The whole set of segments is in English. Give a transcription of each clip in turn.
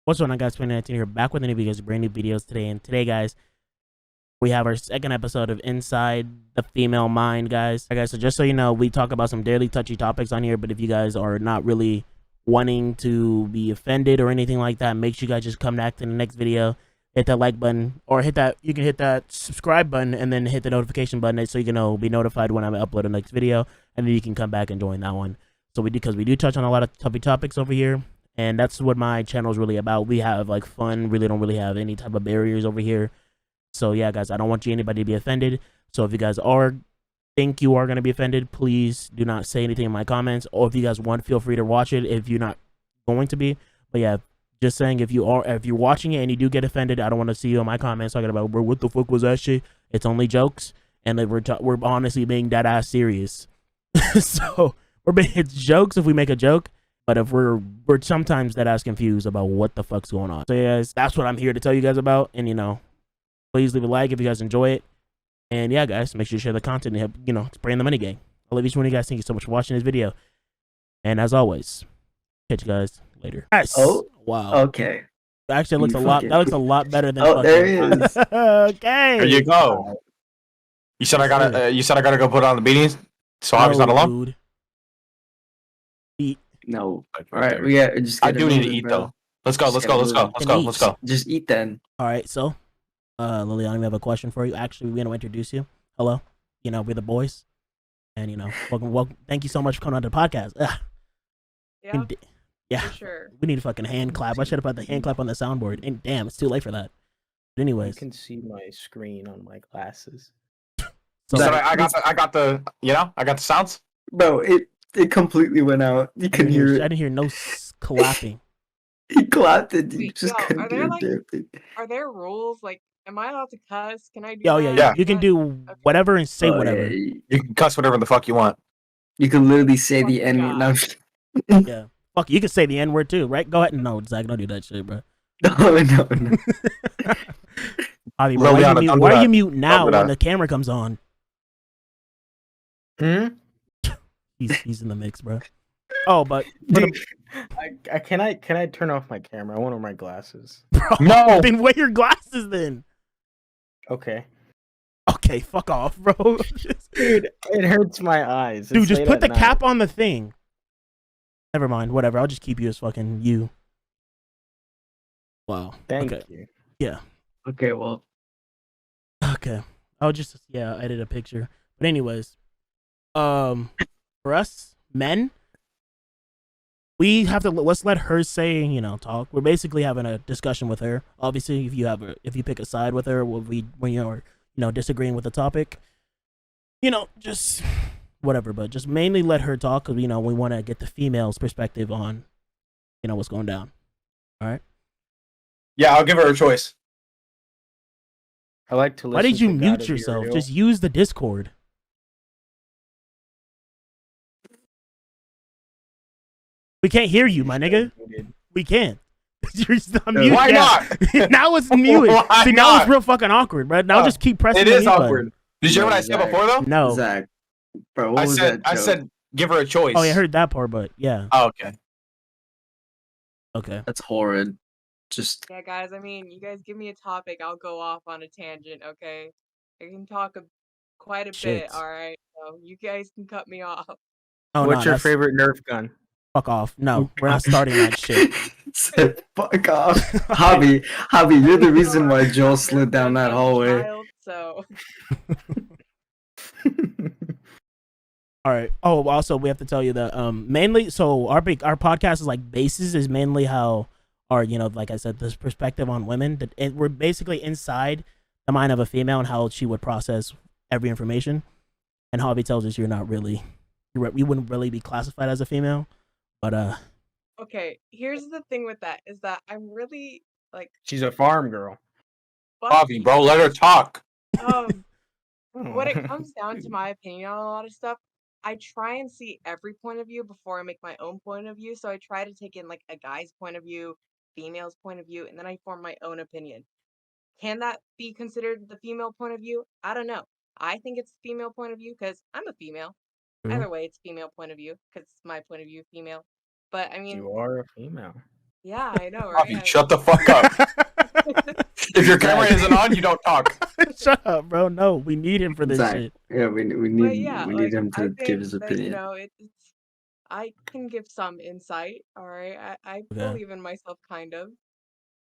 What's going on, guys? 2019 here, back with any videos, brand new videos today. And today, guys, we have our second episode of Inside the Female Mind, guys. Alright, guys, so just so you know, we talk about some daily touchy topics on here, but if you guys are not really wanting to be offended or anything like that, make sure you guys just come back to the next video, hit that like button, or you can hit that subscribe button and then hit the notification button so you can be notified when I upload the next video, and then you can come back and join that one. So because we do touch on a lot of touchy topics over here. And that's what my channel is really about. We have like fun, really don't really have any type of barriers over here. So yeah, guys, I don't want anybody to be offended. So if you guys think you are going to be offended, please do not say anything in my comments. Or if you guys want, feel free to watch it if you're not going to be. But yeah, just saying, if you're watching it and you do get offended, I don't want to see you in my comments talking about, bro, what the fuck was that shit? It's only jokes, and we're honestly being dead ass serious. So it's jokes if we make a joke. But if we're sometimes that ass confused about what the fuck's going on. So yeah, guys, that's what I'm here to tell you guys about. And please leave a like if you guys enjoy it. And yeah, guys, make sure you share the content and help, spraying the money gang. I love each one of you guys. Thank you so much for watching this video. And as always, catch you guys later. Yes. Oh, wow. Okay. Actually, it looks that looks a lot better than. Oh, there it is. Okay. There you go. You said I gotta go put on the beanies, so Javi's not alone. Dude. Eat. No. All right, we got just. I do need to eat though. Let's go. Just eat then. All right, so, Liliana, we have a question for you. Actually, we're gonna introduce you. Hello, we're the boys, and welcome. Thank you so much for coming on the podcast. Yeah, for sure. We need a fucking hand clap. I should have put the hand clap on the soundboard. And damn, it's too late for that. But anyways, you can see my screen on my glasses. So I got the sounds. Bro, it completely went out. You can hear it. I didn't hear no clapping. He clapped it. You just couldn't are do there are there rules? Like, am I allowed to cuss? Can I do that? Yeah. You can do whatever and say whatever. Yeah. You can cuss whatever the fuck you want. You can literally say the N word. Yeah. Fuck, you can say the N word too, right? Go ahead. No, Zach, don't do that shit, bro. No. Javi, bro, why are you mute now when the camera comes on? He's in the mix, bro. Oh, but can I turn off my camera? I want to wear my glasses. Bro, no. Then wear your glasses then. Okay, fuck off, bro. Dude, it hurts my eyes. Dude, just put the cap on the thing. Never mind, whatever. I'll just keep you as fucking you. Wow. Thank you. Yeah. Okay, well. Okay. I'll just edit a picture. But anyways, for us men, we have to let's let her say, talk. We're basically having a discussion with her. Obviously, if you pick a side with her, when you're disagreeing with the topic, just whatever. But just mainly let her talk because we want to get the female's perspective on what's going down. All right. Yeah, I'll give her a choice. I like to listen. Why did you to mute yourself? Just use the Discord. We can't hear you, my nigga. We can't. You're mute. Why not? Now it's muted. See, now it's real fucking awkward, bro. Now just keep pressing. It is awkward. Did you hear what I said before, though? No. Zach, bro, what was that joke? I said give her a choice. Oh, yeah, I heard that part, but yeah. Oh, okay. Okay. That's horrid. Just. Yeah, guys. I mean, you guys give me a topic, I'll go off on a tangent. Okay, I can talk quite a bit. All right, so you guys can cut me off. Oh, what's your favorite Nerf gun? Fuck off. No, we're not starting that shit. Said fuck off. Javi, you're the reason why Joel slid down that hallway. So. All right. Oh, also we have to tell you that mainly our podcast is like basis is mainly how our like I said, this perspective on women that we're basically inside the mind of a female and how she would process every information. And Javi tells us you wouldn't really be classified as a female. But okay, here's the thing with that is that I'm really like she's a farm girl. Javi, bro, let her talk. When it comes down to my opinion on a lot of stuff, I try and see every point of view before I make my own point of view. So I try to take in like a guy's point of view, female's point of view, and then I form my own opinion. Can that be considered the female point of view? I don't know. I think it's the female point of view because I'm a female. Either way, it's female point of view because it's my point of view, female. But I mean, you are a female. Yeah, I know, Javi, right? shut the fuck up. If your camera isn't on, you don't talk. Shut up, bro. No, we need him for this Zach, shit. yeah, we But need yeah, we need like him I to give think his that, you opinion. know, it's I can give some insight, all right? I Okay. believe in myself kind of.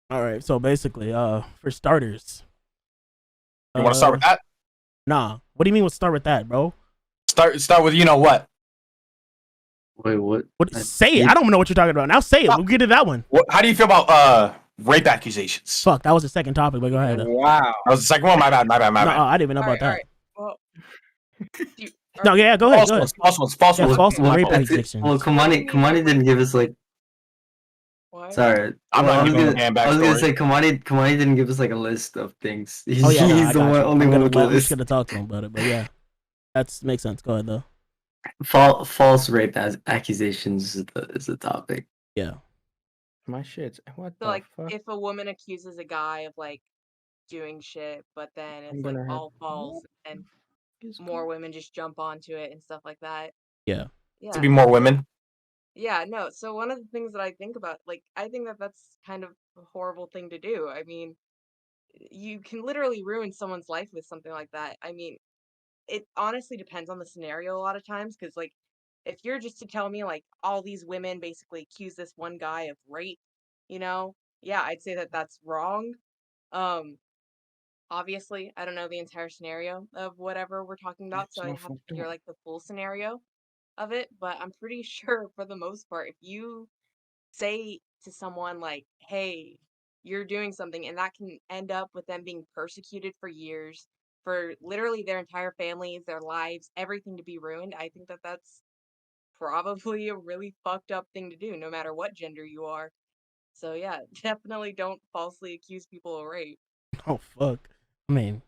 All right. So basically, for starters, You want to start with that? Nah. What do you mean? We'll start with that, bro? Start with you know what? Wait, what? What? Say it. I don't know what you're talking about. Now say it. We'll get to that one. How do you feel about rape accusations? Fuck. That was the second topic. But go ahead. Wow. That was the second one. My bad. No, I didn't even know All about right, that. all right. Well, do, No, yeah, go ahead. False Go ahead. ones. False ones. False Yeah, ones. false My rape fault. accusations. Well, Kamani didn't give us like. what? Sorry, I'm well, not I was giving gonna, a damn I was gonna backstory. say Kamani didn't give us like a list of things. He's, Oh yeah, no, he's I the got one, you. only one with the I'm just list. gonna talk to him about it. But yeah, that's makes sense. Go ahead though. False rape accusations is the topic. Yeah. My shit's what So the like, fuck? if a woman accuses a guy of like doing shit, but then I'm it's like gonna have all false, and more women just jump onto it and stuff like that. Yeah. Yeah. To be more women. Yeah, no. So one of the things that I think about, like, I think that that's kind of a horrible thing to do. I mean, you can literally ruin someone's life with something like that. I mean, it honestly depends on the scenario a lot of times, because like, if you're just to tell me like all these women basically accuse this one guy of rape, you know, yeah, I'd say that that's wrong. Um, obviously, I don't know the entire scenario of whatever we're talking about, so I'd have to hear like the full scenario of it, but I'm pretty sure for the most part, if you say to someone like, hey, you're doing something, and that can end up with them being persecuted for years, for literally their entire families, their lives, everything to be ruined, I think that that's probably a really fucked up thing to do, no matter what gender you are. So yeah, definitely don't falsely accuse people of rape. Oh fuck. I mean,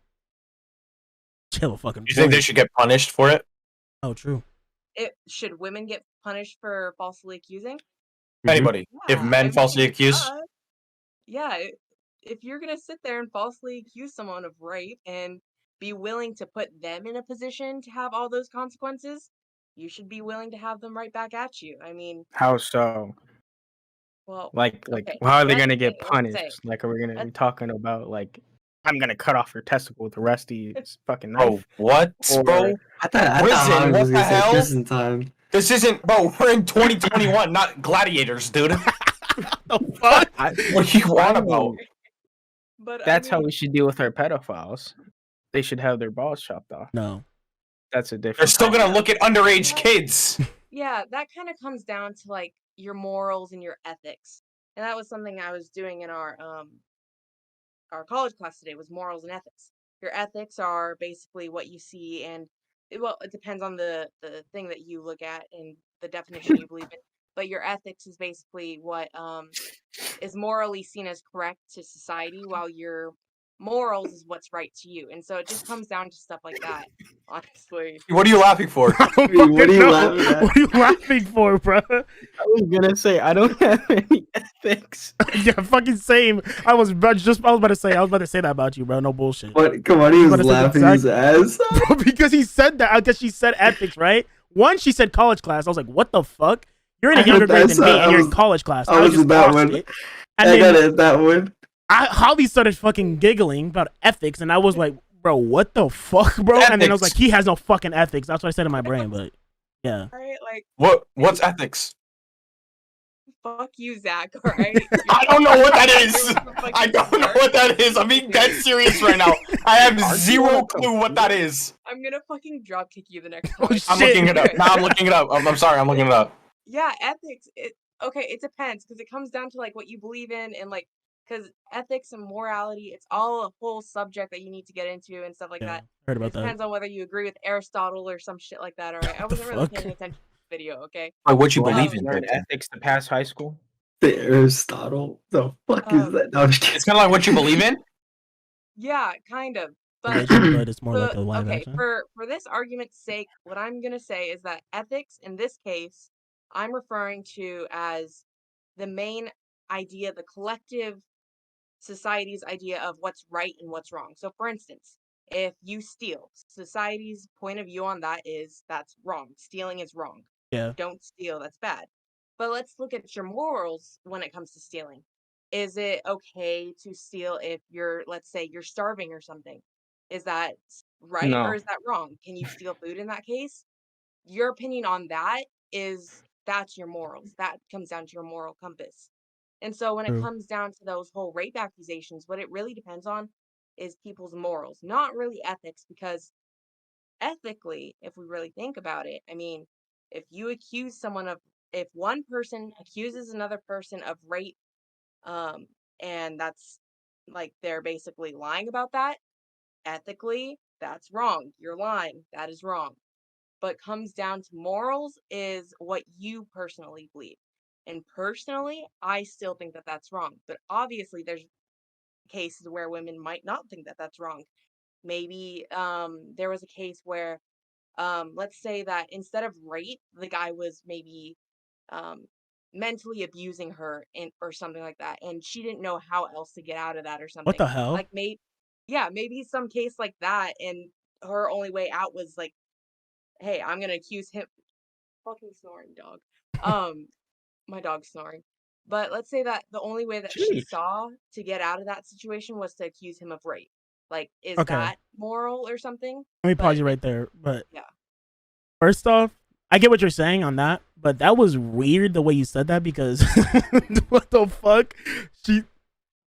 chill, fucking. You think they should get punished for it? Oh, true. Should women get punished for falsely accusing? Anybody? Yeah, If men falsely accuse? Yeah, if you're gonna sit there and falsely accuse someone of rape and be willing to put them in a position to have all those consequences, you should be willing to have them right back at you. I mean, How so? well, Like, okay, how are so they that's gonna the get thing, let's say, punished? Like, are we gonna be let's, talking about like, I'm gonna cut off your testicle with a rusty fucking Bro, knife? what, bro? Or I thought Prison, Javi what was the gonna say hell? prison time. This isn't, bro. We're in 2021, not gladiators, dude. The fuck? What do you want about? but That's I how mean, we should deal with our pedophiles. They should have their balls chopped off. No. That's a They're different. still gonna know. look at underage kids. Yeah, that kind of comes down to like your morals and your ethics. And that was something I was doing in our college class today, was morals and ethics. Your ethics are basically what you see, and well, it depends on the thing that you look at and the definition you believe in. But your ethics is basically what is morally seen as correct to society, while your morals is what's right to you. And so it just comes down to stuff like that, honestly. What are you laughing for? I don't Dude, what are fucking you know. laughing at? What are you laughing for, bro? I was gonna say I don't have any ethics. Yeah, fucking same. I was about to say that about you, bro. No bullshit. But Kamani But was it's laughing his ass off. Bro, because he said that. I guess she said ethics, right? One, she said college class. I was like, what the fuck? You're in a I younger heard grade that, than me, so and you're in college class. I was just in that lost one. it. And I got then it, that one. Javi started fucking giggling about ethics, and I was like, bro, what the fuck, bro? And then I was like, Ethics. he has no fucking ethics. That's what I said in my brain, but yeah. Right? Like, What's ethics? fuck you, Zach, alright? I don't know what that is. You're the fucking I don't know smart. what that is. I'm being dead serious right now. I have zero clue what that is. I'm gonna fucking drop kick you the next Oh, time. I'm shit. looking it up. No, I'm looking it up. I'm sorry. I'm looking it up. Yeah, ethics. Okay, it depends, because it comes down to like what you believe in, and like, because ethics and morality, it's all a whole subject that you need to get into and stuff like Yeah, that. heard It about that. depends on whether you agree with Aristotle or some shit like that. All right, I What the wasn't really fuck? paying attention to the video. Okay. Like what you Do I believe have in. to learn Brenton. ethics to pass high school? The Aristotle. The fuck is that? No, I'm just kidding. It's kind of like what you believe in. Yeah, kind of. But Religion, but it's more like a live okay, action. for this argument's sake, what I'm gonna say is that ethics in this case, I'm referring to as the main idea, the collective society's idea of what's right and what's wrong. So, for instance, if you steal, society's point of view on that is that's wrong. Stealing is wrong. Yeah. Don't steal, that's bad. But let's look at your morals when it comes to stealing. Is it okay to steal if let's say you're starving or something? Is that right or No. is that wrong? Can you steal food in that case? Your opinion on that that's your morals. That comes down to your moral compass. And so when it True. comes down to those whole rape accusations, what it really depends on is people's morals, not really ethics, because ethically, if we really think about it, I mean, if one person accuses another person of rape, um, and that's like they're basically lying about that, ethically, that's wrong. You're lying. That is wrong. But comes down to morals is what you personally believe. And personally, I still think that that's wrong. But obviously, there's cases where women might not think that that's wrong. Maybe there was a case where let's say that instead of rape, the guy was maybe um, mentally abusing her or something like that, and she didn't know how else to get out of that or What something. the hell? Like maybe some case like that, and her only way out was like, hey, I'm gonna accuse him. Fucking snoring dog. My dog's snoring. But let's say that the only way that she Jeez. saw to get out of that situation was to accuse him of rape. Like, is Okay. that moral or something? Let me pause But you right there. But yeah. first off, I get what you're saying on that, but that was weird the way you said that because what the fuck?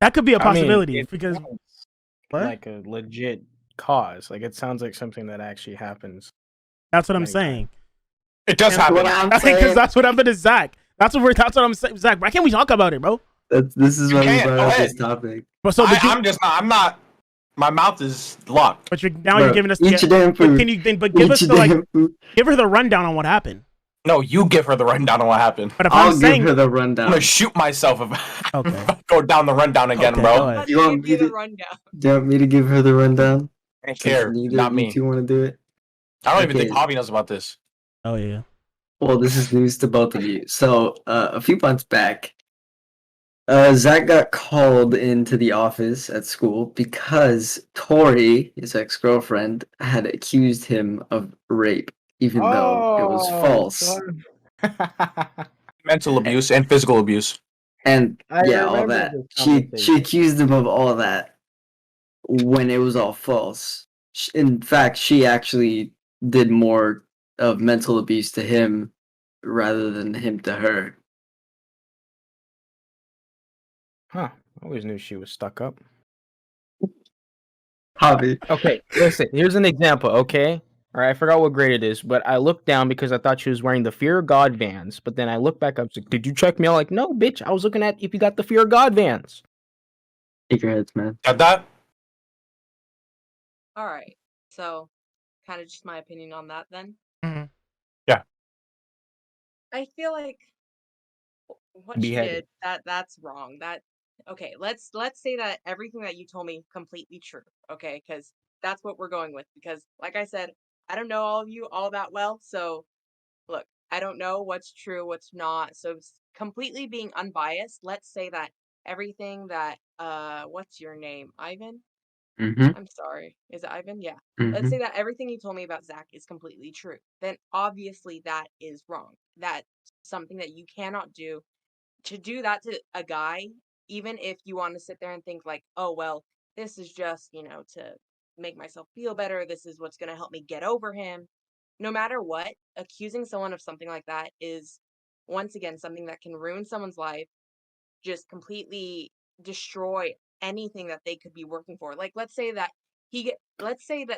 That could be a possibility it because sounds what? like a legit cause. Like it sounds like something that actually happens. That's what I'm many saying. It does And happen. What I'm because saying. that's what happened to Zach. That's what I'm saying, Zach. Why can't we talk about it, bro? This is why we can't. brought Go up ahead. this topic. But so, I'm not. My mouth is locked. but you're Bro, giving us eat the. your damn But food. can you then? But give Eat us your the damn food. give her the rundown on what happened. No, you give her the rundown on what happened. But if I'll I'm give saying, her the I'm rundown. gonna shoot myself if Okay. if I go down the rundown again, Okay, bro. go ahead. Let's You want give you me the to? rundown. Do you want me to give her the rundown? I don't Since care. neither Not of you me. two want to do it. I don't even think Okay. Javi knows about this. Oh yeah. Well, this is news to both of you. So, a few months back, Zach got called into the office at school because Tori, his ex-girlfriend, had accused him of rape, even though it was false. Son. Mental abuse and physical abuse. And I yeah, all remember that. this She conversation. accused him of all that when it was all false. In fact, she actually did more of mental abuse to him rather than him to her. Huh. I always knew she was stuck up. Javi. Okay, listen, here's an example, okay? All right, I forgot what grade it is, but I looked down because I thought she was wearing the Fear of God Vans. But then I looked back up, like, did you check me out? Like, no, bitch, I was looking at if you got the Fear of God Vans. Take your heads, man. Got that? All right. So, kind of just my opinion on that then. Mhm. Yeah. I feel like what she Beheaded. did, that's wrong. Okay, let's say that everything that you told me completely true, okay? Cuz that's what we're going with because like I said, I don't know all of you all that well, so look, I don't know what's true, what's not. So completely being unbiased, let's say that everything that what's your name? Ivan? Mm-hmm. I'm sorry. Is it Ivan? Yeah. Let's Mm-hmm. say that everything you told me about Zach is completely true. Then obviously that is wrong. That's something that you cannot do. To do that to a guy, even if you want to sit there and think like, oh well, this is just, to make myself feel better. This is what's gonna help me get over him. No matter what, accusing someone of something like that is once again something that can ruin someone's life, just completely destroy anything that they could be working for. Like let's say that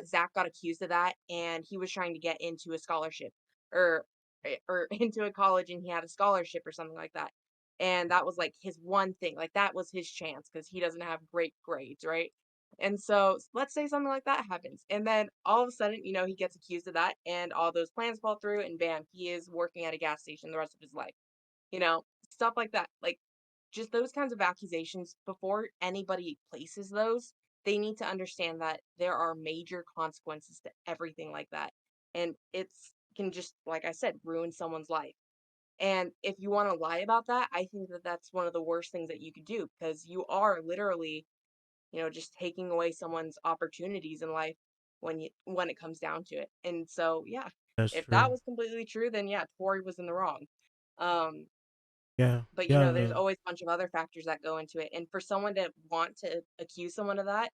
Zach got accused of that and he was trying to get into a scholarship or or into a college and he had a scholarship or something like that. And that was like his one thing. Like that was his chance because he doesn't have great grades, right? And so let's say something like that happens. And then all of a sudden, he gets accused of that and all those plans fall through and bam, he is working at a gas station the rest of his life. Stuff like that. Like just those kinds of accusations, before anybody places those, they need to understand that there are major consequences to everything like that. And it's can just, like I said, ruin someone's life. And if you want to lie about that, I think that that's one of the worst things that you could do because you are literally, just taking away someone's opportunities in life when it comes down to it. And so, yeah, That's if true. that was completely true, then yeah, Tori was in the wrong. Um, Yeah. But Yeah. there's always a bunch of other factors that go into it. And for someone to want to accuse someone of that,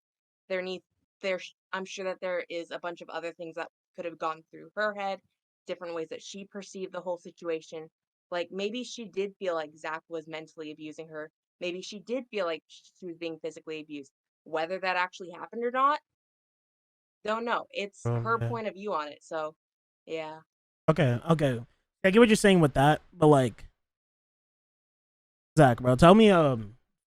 I'm sure that there is a bunch of other things that could have gone through her head, different ways that she perceived the whole situation. Like maybe she did feel like Zach was mentally abusing her. Maybe she did feel like she was being physically abused. Whether that actually happened or not, don't know. It's her yeah. point of view on it. So, yeah. Okay. I get what you're saying with that, but like, Zach, bro, tell me.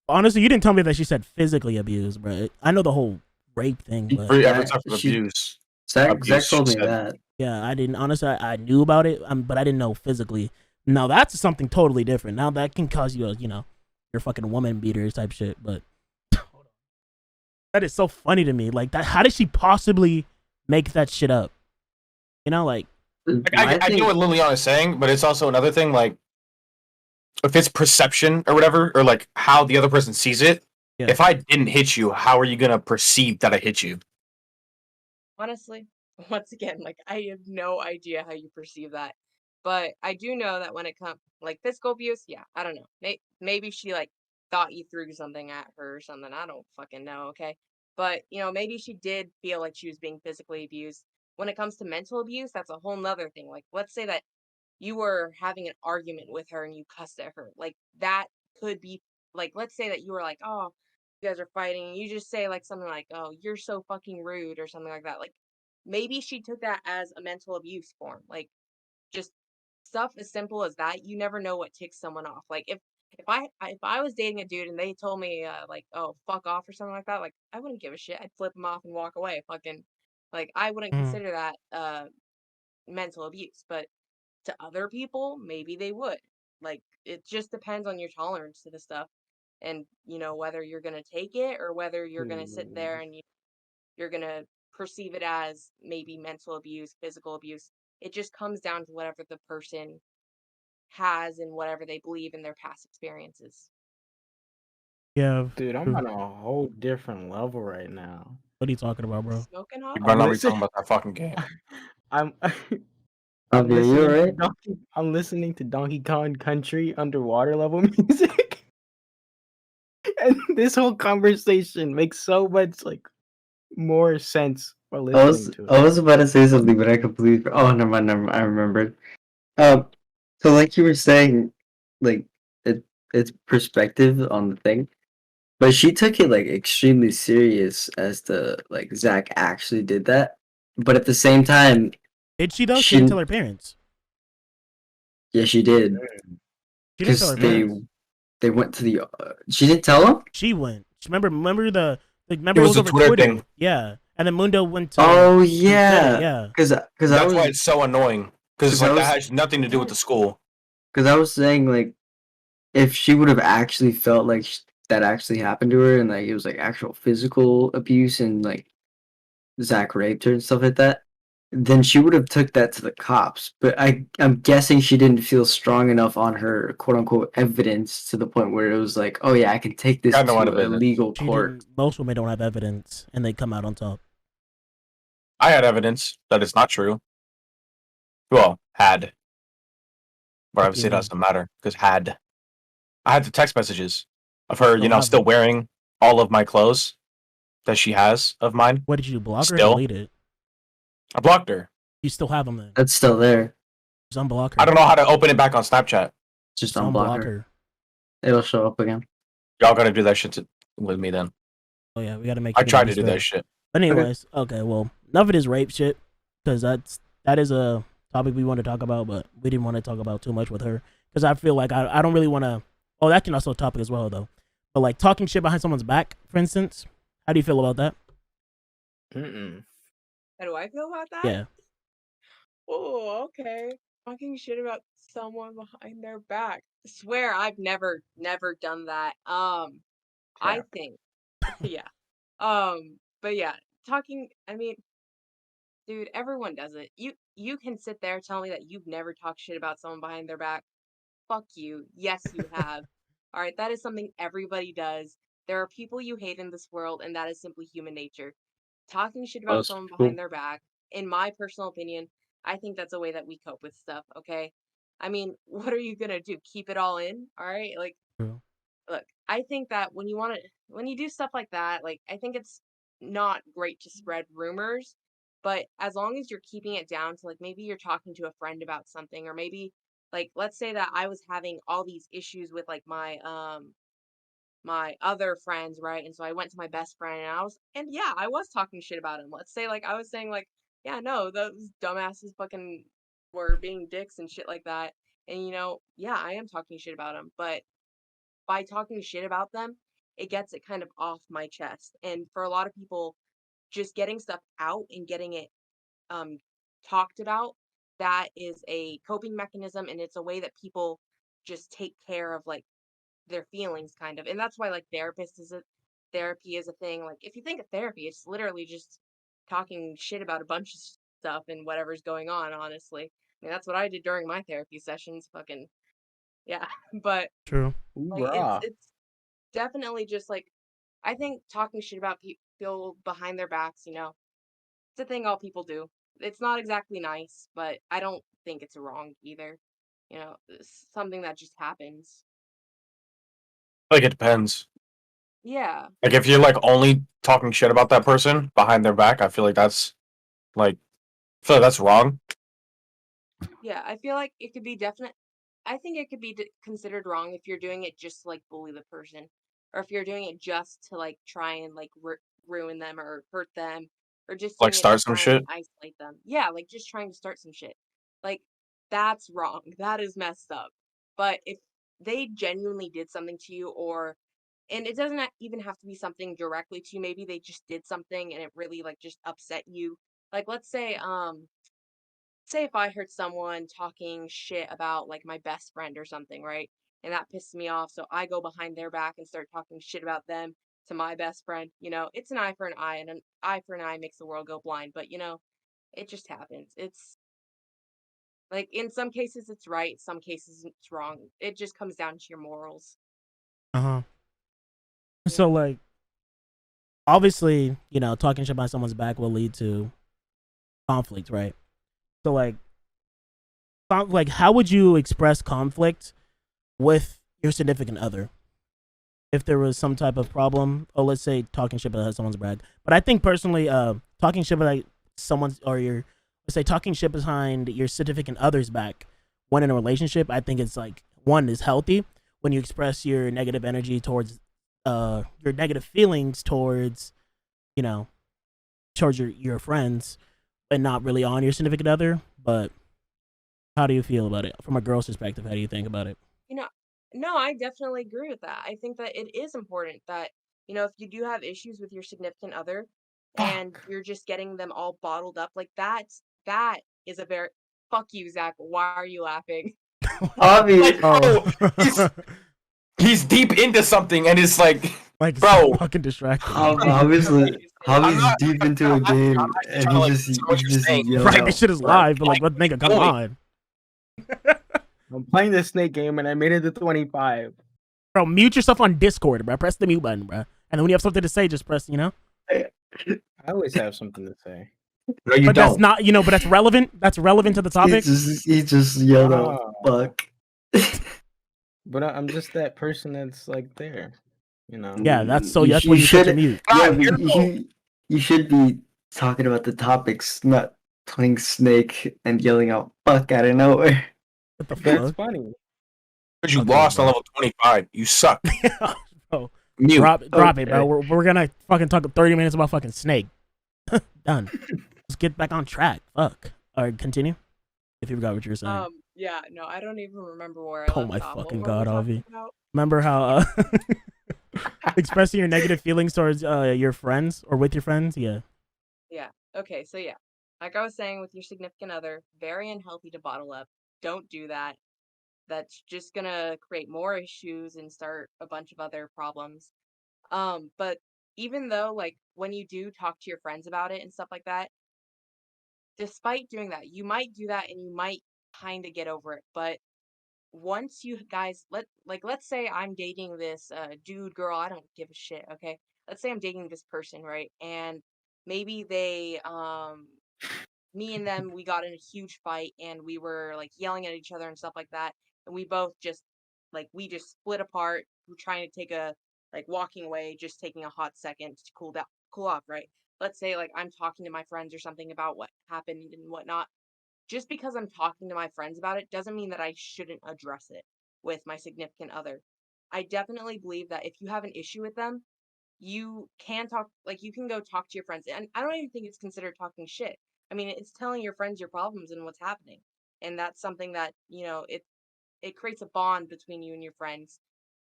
Honestly, you didn't tell me that she said physically abused, bro. I know the whole rape thing, but Every type of abuse. Zach Abuse, told she me said. that. yeah, I didn't. Honestly, I knew about it, but I didn't know physically. Now that's something totally different. Now that can cause you, you're fucking woman beater type shit. But that is so funny to me. Like that, how did she possibly make that shit up? Like I get what Liliana's saying, but it's also another thing. Like, if it's perception or whatever, or like how the other person sees it. Yeah. If I didn't hit you, how are you gonna perceive that I hit you? Honestly, once again, like I have no idea how you perceive that. But I do know that when it comes like physical abuse, yeah, I don't know. Maybe she like thought you threw something at her or something. I don't fucking know, okay? But maybe she did feel like she was being physically abused. When it comes to mental abuse, that's a whole nother thing. Like let's say that you were having an argument with her and you cussed at her. Like that could be like let's say that you were like, oh, you guys are fighting, and you just say like something like, oh, you're so fucking rude or something like that. Like maybe she took that as a mental abuse form. Like just stuff as simple as that. You never know what ticks someone off. Like if I was dating a dude and they told me like, oh, fuck off or something like that, like I wouldn't give a shit. I'd flip them off and walk away. Fucking like I wouldn't consider that mental abuse. But to other people, maybe they would. Like it just depends on your tolerance to the stuff and whether you're going to take it or whether you're going to sit there and you're going to perceive it as maybe mental abuse, physical abuse. It just comes down to whatever the person has and whatever they believe in their past experiences. yeah, Dude, I'm on a whole different level right now. What are you talking about, bro? Smoking hot? You better not be talking about that fucking game. I'm you're right. I'm listening to Donkey Kong Country underwater level music. And this whole conversation makes so much like more sense while listening to it. I was about to say something, but I completely. Oh, never mind. I remembered. So like you were saying, like it's perspective on the thing, but she took it like extremely serious as to like Zach actually did that, but at the same time, did she though? She didn't tell her parents. Yeah, she did. She didn't tell her parents. They went to the. She didn't tell them. She went. Remember it was over Twitter thing. Yeah, and then Mundo went to. Oh yeah, yeah. Because that's why it's so annoying. Because like that has nothing to do with the school. Because I was saying like, if she would have actually felt like that actually happened to her and like it was like actual physical abuse and like Zach raped her and stuff like that, then she would have took that to the cops. But I'm guessing she didn't feel strong enough on her quote unquote evidence to the point where it was like, oh yeah, I can take this to a legal court. Most women don't have evidence and they come out on top. I had evidence that it's not true. Well, had. But obviously it doesn't matter because I had the text messages of her, still wearing all of my clothes that she has of mine. What did you do? Block her or delete it? I blocked her. You still have them then? That's still there. Just unblock her. I don't know how to open it back on Snapchat. Just unblock her. It'll show up again. Y'all gotta do that shit with me then. Oh yeah, we gotta make. I tried to do that shit. But anyways, okay, well, enough of this rape shit because that is a topic we want to talk about, but we didn't want to talk about too much with her because I feel like I don't really want to. Oh, that can also a topic as well though. But like talking shit behind someone's back, for instance, how do you feel about that? How do I feel about that? Yeah. Oh, okay. Talking shit about someone behind their back. I swear I've never done that. I think yeah. But yeah, talking, I mean, dude, everyone does it. You can sit there tell me that you've never talked shit about someone behind their back. Fuck you. Yes, you have. All right, that is something everybody does. There are people you hate in this world, and that is simply human nature. Talking shit about someone behind their back, in my personal opinion, I think that's a way that we cope with stuff, okay? I mean, what are you gonna do? Keep it all in? All right? Like, True. look, I think that when you do stuff like that, like, I think it's not great to spread rumors, but as long as you're keeping it down to, like, maybe you're talking to a friend about something, or maybe, like, let's say that I was having all these issues with, like, my other friends, right? And so I went to my best friend, and yeah, I was talking shit about him. Let's say, like, I was saying, like, yeah, no, those dumbasses fucking were being dicks and shit like that. And, yeah, I am talking shit about him, but by talking shit about them, it gets it kind of off my chest. And for a lot of people, just getting stuff out and getting it um talked about, that is a coping mechanism, and it's a way that people just take care of, like, their feelings, kind of. And that's why, like, therapy is a thing. Like, if you think of therapy, it's literally just talking shit about a bunch of stuff and whatever's going on, honestly. I mean, that's what I did during my therapy sessions. Fucking yeah. But True. like, it's Hoorah. it's definitely just, like, I think talking shit about people behind their backs, it's a thing all people do. It's not exactly nice, but I don't think it's wrong either. It's something that just happens. Like it depends. Yeah. Like if you're like only talking shit about that person behind their back, I feel like that's like that's wrong. Yeah, I feel like it could be definite. I think it could be considered wrong if you're doing it just to, like, bully the person, or if you're doing it just to, like, try and, like, ruin them or hurt them, or just Like doing it to start some try and, like, shit. isolate them. Yeah, like, just trying to start some shit. Like, that's wrong. That is messed up. But if they genuinely did something to you, and it doesn't even have to be something directly to you, maybe they just did something and it really, like, just upset you. Like, let's say if I heard someone talking shit about, like, my best friend or something, right? And that pisses me off, so I go behind their back and start talking shit about them to my best friend. It's an eye for an eye, and an eye for an eye makes the world go blind. But it just happens. It's like, in some cases it's right, some cases it's wrong. It just comes down to your morals. Uh-huh. So Yeah. like obviously, talking shit behind someone's back will lead to conflict, right? So like how would you express conflict with your significant other if there was some type of problem? Oh, let's say talking shit behind someone's back. But I think personally, talking shit behind someone's or your let's say talking shit behind your significant other's back when in a relationship, I think it's like one is healthy when you express your negative energy towards your negative feelings towards you know towards your friends and not really on your significant other. But how do you feel about it from a girl's perspective? How do you think about it? You know, no, I definitely agree with that. I think that it is important that, if you do have issues with your significant other and Fuck. you're just getting them all bottled up, like, that is a very fuck you, Zach. Why are you laughing? Like, Obvious, bro, Oh, he's deep into something and it's like, like so bro, fucking distracted. obviously, I'm Hobby's not deep into a I'm game, actually and trying to he like just listen to he what you're just saying. yelled Right, this out, shit is "Fuck." live, but like, what nigga, come Point. on, I'm playing this snake game and I made it to 25. bro. Mute yourself on Discord, bro. Press the mute button, bro. And then when you have something to say, just press, I always have something to say. No, you But that's don't. not, but that's relevant. That's relevant to the topic. He just yelled out, Ah, "Fuck." but I'm just that person that's like there, you know. Yeah, that's so. You, That's why you you set your should, mute. yeah, God, but you're you should be talking about the topics, not playing Snake and yelling out "fuck" out of nowhere. What the That's fuck? funny. because you Okay, lost on bro. level 25. You suck. Bro, Mute. drop it, Okay. bro. We're gonna fucking talk 30 minutes about fucking Snake. Done. Let's get back on track. Fuck. All right, continue. If you forgot what you were saying. Yeah, no, I don't even remember where I Oh left my off. What fucking were we god, talking Avi. about? Remember how expressing your negative feelings towards your friends or with your friends? Yeah. Yeah. Okay, so yeah. Like I was saying, with your significant other, very unhealthy to bottle up. Don't do that. That's just gonna create more issues and start a bunch of other problems. But even though, like, when you do talk to your friends about it and stuff like that, despite doing that, you might do that and you might kind of get over it. But once you guys let's say I'm dating this dude, girl, I don't give a shit, okay? Let's say I'm dating this person, right? And maybe they me and them, we got in a huge fight and we were like yelling at each other and stuff like that. And we both just we just split apart. We're trying to take a walking away, just taking a hot second to cool off, right? Let's say like I'm talking to my friends or something about what happened and whatnot. Just because I'm talking to my friends about it doesn't mean that I shouldn't address it with my significant other. I definitely believe that if you have an issue with them, you can talk, you can go talk to your friends. And I don't even think it's considered talking shit. I mean, it's telling your friends your problems and what's happening. And that's something that, it creates a bond between you and your friends.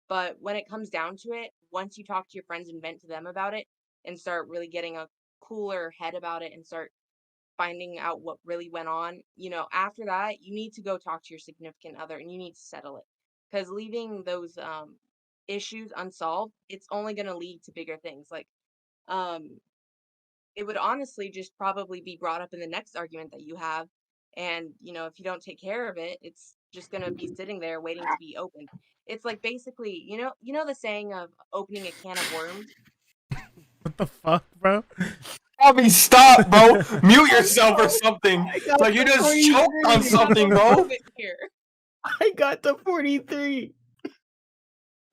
But when it comes down to it, once you talk to your friends and vent to them about it and start really getting a cooler head about it and start finding out what really went on, after that, you need to go talk to your significant other and you need to settle it. Because leaving those issues unsolved, it's only going to lead to bigger things. Um, it would honestly just probably be brought up in the next argument that you have. And, if you don't take care of it, it's just going to be sitting there waiting to be opened. It's like basically, the saying of opening a can of worms. What the fuck, bro? Bobby, stop, bro. Mute yourself or something. It's like you just choked on something, bro. Here. I got the 43.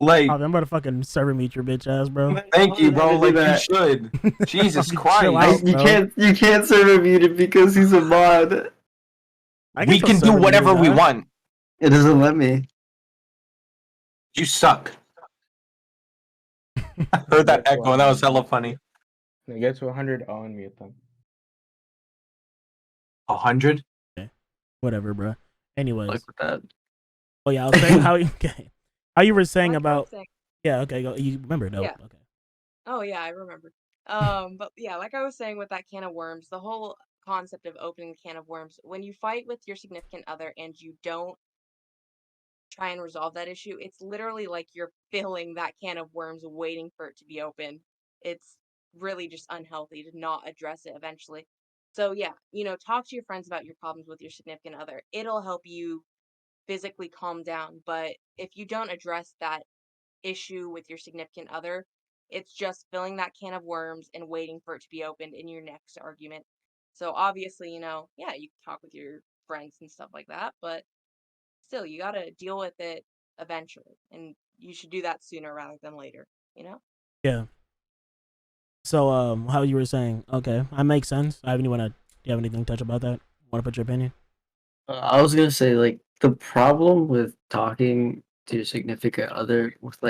Like, Oh, I'm about to fucking server meet your bitch ass, bro. thank you, bro. Don't do Like you that. should. Jesus Fucking Christ. chill out, You bro. can't server mute it because he's a mod. We can do whatever we want. It doesn't let me. You suck. I heard that echo. That was hella funny. When it gets to 100, I'll unmute them. 100? Whatever, bro. Anyways. Like with that. Oh yeah, I was saying how you were saying Like I was about saying- yeah, okay, go. You remember? No, Yeah. okay. Oh yeah, I remember. But yeah, like I was saying with that can of worms, the whole concept of opening a can of worms, when you fight with your significant other and you don't try and resolve that issue, it's literally like you're filling that can of worms waiting for it to be opened. It's really just unhealthy to not address it eventually. So yeah, talk to your friends about your problems with your significant other. It'll help you physically calm down, but if you don't address that issue with your significant other, it's just filling that can of worms and waiting for it to be opened in your next argument. So obviously, yeah, you can talk with your friends and stuff like that, but still, you got to deal with it eventually, and you should do that sooner rather than later, Yeah. So how you were saying, okay, that makes sense. Do you have anything to touch about that? Want to put your opinion? I was gonna say like the problem with talking to your significant other with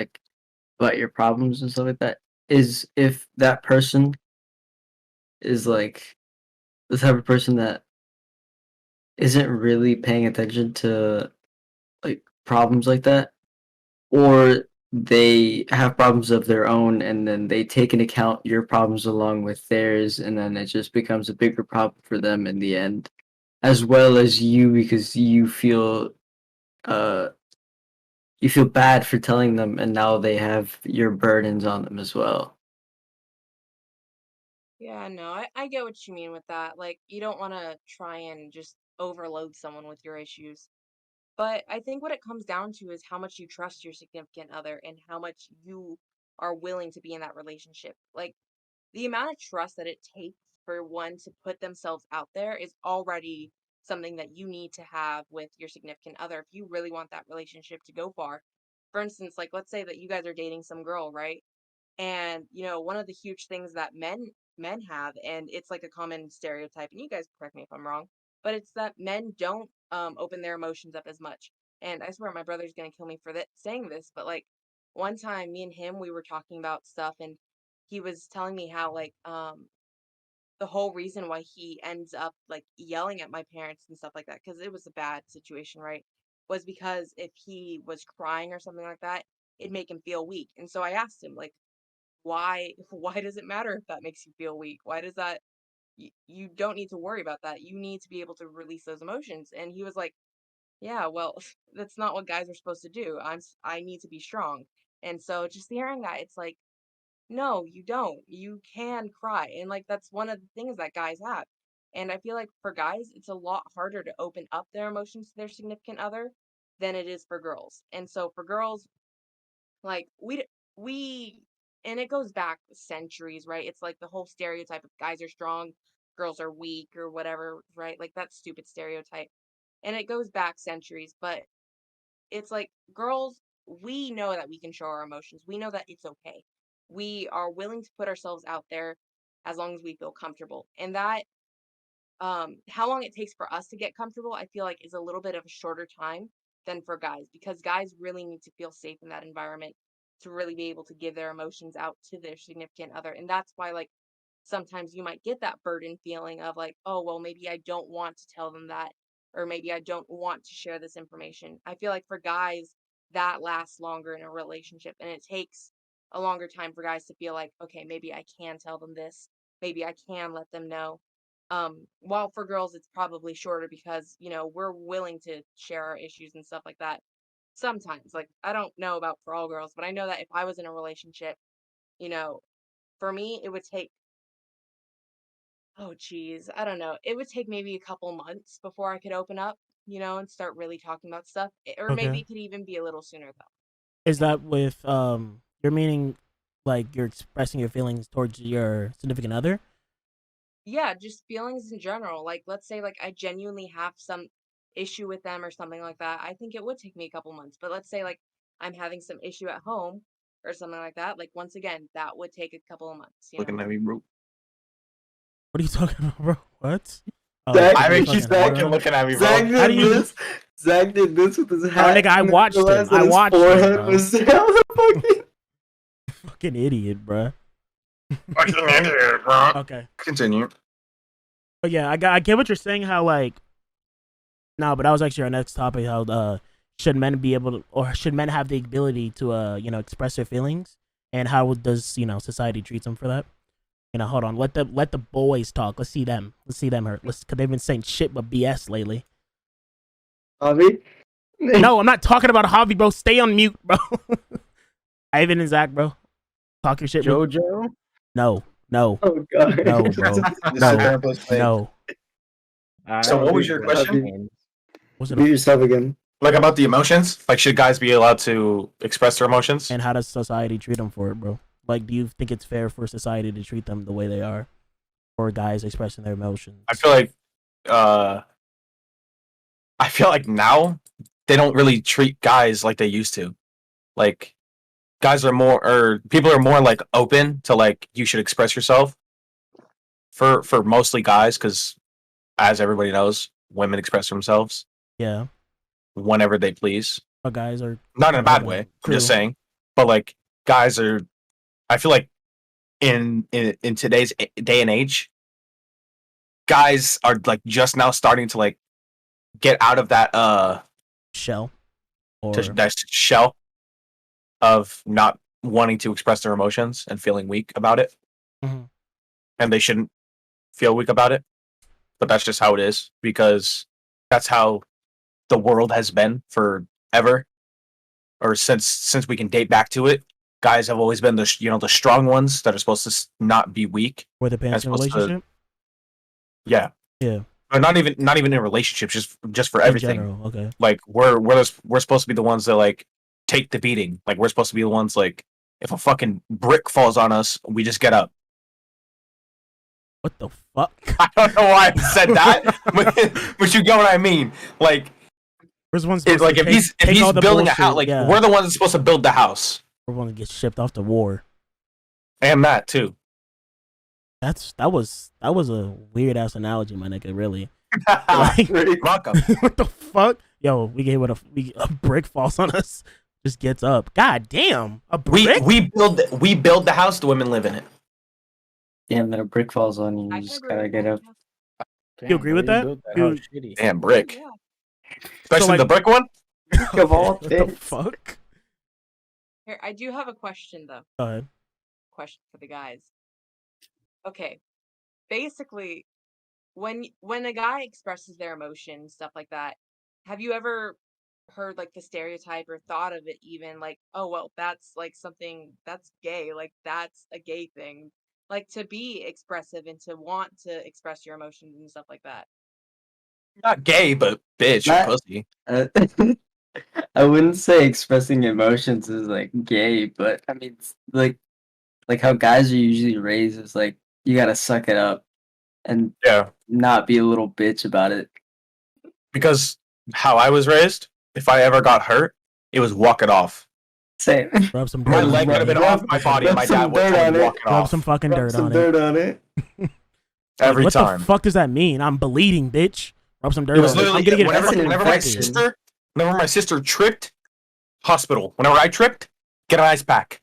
about your problems and stuff like that is if that person is like the type of person that isn't really paying attention to problems like that, or they have problems of their own and then they take into account your problems along with theirs, and then it just becomes a bigger problem for them in the end, as well as you, because uh you feel bad for telling them, and now they have your burdens on them as well. Yeah, no, I get what you mean with that. Like, you don't want to try and just overload someone with your issues. But I think what it comes down to is how much you trust your significant other and how much you are willing to be in that relationship. Like, the amount of trust that it takes for one to put themselves out there is already something that you need to have with your significant other if you really want that relationship to go far. For instance, like let's say that you guys are dating some girl, right? And one of the huge things that men have, and it's like a common stereotype, and you guys correct me if I'm wrong, but it's that men don't open their emotions up as much. And I swear my brother's gonna kill me for that saying this, but like one time me and him we were talking about stuff and he was telling me how the whole reason why he ends up like yelling at my parents and stuff like that, because it was a bad situation, right, was because if he was crying or something like that, it'd make him feel weak. And so I asked him like, why does it matter if that makes you feel weak? Why does that you don't need to worry about that. You need to be able to release those emotions. And he was like, yeah, well, that's not what guys are supposed to do. I need to be strong. And so just hearing that, it's like, no, you don't. You can cry. And like that's one of the things that guys have. And I feel like for guys, it's a lot harder to open up their emotions to their significant other than it is for girls. And so for girls, like we and it goes back centuries, right? It's like the whole stereotype of guys are strong, girls are weak or whatever, right? Like that stupid stereotype. And it goes back centuries, but it's like girls, we know that we can show our emotions. We know that it's okay. We are willing to put ourselves out there as long as we feel comfortable. And that how long it takes for us to get comfortable, I feel like is a little bit of a shorter time than for guys, because guys really need to feel safe in that environment to really be able to give their emotions out to their significant other. And that's why, like, sometimes you might get that burden feeling of like, oh, well, maybe I don't want to tell them that, or maybe I don't want to share this information. I feel like for guys, that lasts longer in a relationship, and it takes a longer time for guys to feel like, okay, maybe I can tell them this, maybe I can let them know. While for girls, it's probably shorter because, we're willing to share our issues and stuff like that. Sometimes, like, I don't know about for all girls, but I know that if I was in a relationship, you know, for me, it would take, oh, geez, I don't know. It would take maybe a couple months before I could open up, and start really talking about stuff. Or maybe Okay. it could even be a little sooner, though. Is that with your meaning, like you're expressing your feelings towards your significant other? Yeah, just feelings in general. Like, let's say, like, I genuinely have some issue with them or something like that. I think it would take me a couple months. But let's say, like, I'm having some issue at home or something like that. Like, once again, that would take a couple of months. Looking at me, bro. What are you talking about, bro? What? Oh, Zach, I mean, fucking he's horror? fucking looking at me, bro. Zach How do did you- this. Zach did this with his hat. nigga, I and then watched him. realized that I his watched him, forehead bro. was down the fucking. Fucking idiot, bro. Fucking idiot, bro. Okay. Continue. But yeah, I get what you're saying. How like, no, but that was actually our next topic. How should men be able to, or should men have the ability to express their feelings, and how does society treats them for that? Hold on. Let the boys talk. Let's see them. Hurt. Cause they've been saying shit but BS lately. Javi? No, I'm not talking about Javi, bro. Stay on mute, bro. Ivan and Zach, bro. Talk your shit, bro. JoJo? No. Oh god. No, bro. No. So what was your question? What's it? Mute yourself again. Like about the emotions? Like, should guys be allowed to express their emotions? And how does society treat them for it, bro? Like, do you think it's fair for society to treat them the way they are, or guys expressing their emotions? I feel like now they don't really treat guys like they used to. Like, guys are more, or people are more like open to like, you should express yourself. For mostly guys, because as everybody knows, women express themselves Yeah, whenever they please. but guys are Not in a bad way. I'm just True. saying. But like, guys are. I feel like in today's day and age, guys are like just now starting to like get out of that shell, or that shell of not wanting to express their emotions and feeling weak about it. Mhm. And they shouldn't feel weak about it. But that's just how it is, because that's how the world has been forever, or since we can date back to it. Guys have always been the strong ones that are supposed to not be weak. with a pants in a supposed to- relationship. Yeah, Yeah, but not even in relationships, just for in everything. general. Okay. Like we're supposed to be the ones that like take the beating. Like, we're supposed to be the ones, like, if a fucking brick falls on us, we just get up. What the fuck? I don't know why I said that, but you get what I mean. Like, Where's one it's like if he's building a house, like, yeah, we're the ones that's supposed to build the house, we're one that gets shipped off to war. and that too. That was a weird ass analogy, my nigga. Really. Welcome. What the fuck? Yo, we get a brick falls on us, just gets up. God damn, a brick. We build the house. The women live in it. Damn, that a brick falls on you. I You can just agree gotta with get that, up. yeah. You agree with that? Built that You- house shitty. Damn, brick. Yeah. Especially like- the brick one. Of all What the things. fuck? Here, I do have a question, though. Go ahead. Question for the guys. Okay. Basically, when a guy expresses their emotions, stuff like that, have you ever heard like the stereotype or thought of it even like, oh well, that's like something that's gay, like that's a gay thing, like to be expressive and to want to express your emotions and stuff like that? Not gay, but bitch Not- or pussy. I wouldn't say expressing emotions is like gay, but I mean, it's like how guys are usually raised is like you gotta suck it up. and Yeah, not be a little bitch about it. because how I was raised, if I ever got hurt, it was walk it off. Same. Rub some dirt My on leg it, could have been buddy. off my body, and rub my some dad would dirt tell on me it. walk it Rub off some fucking Rub dirt some on dirt it. on it. every What time. the fuck does that mean? I'm bleeding, bitch. Rub some dirt It was on it. literally I'm gonna get whenever, fucking whenever my infected. sister tripped, hospital. Whenever I tripped, get an ice pack.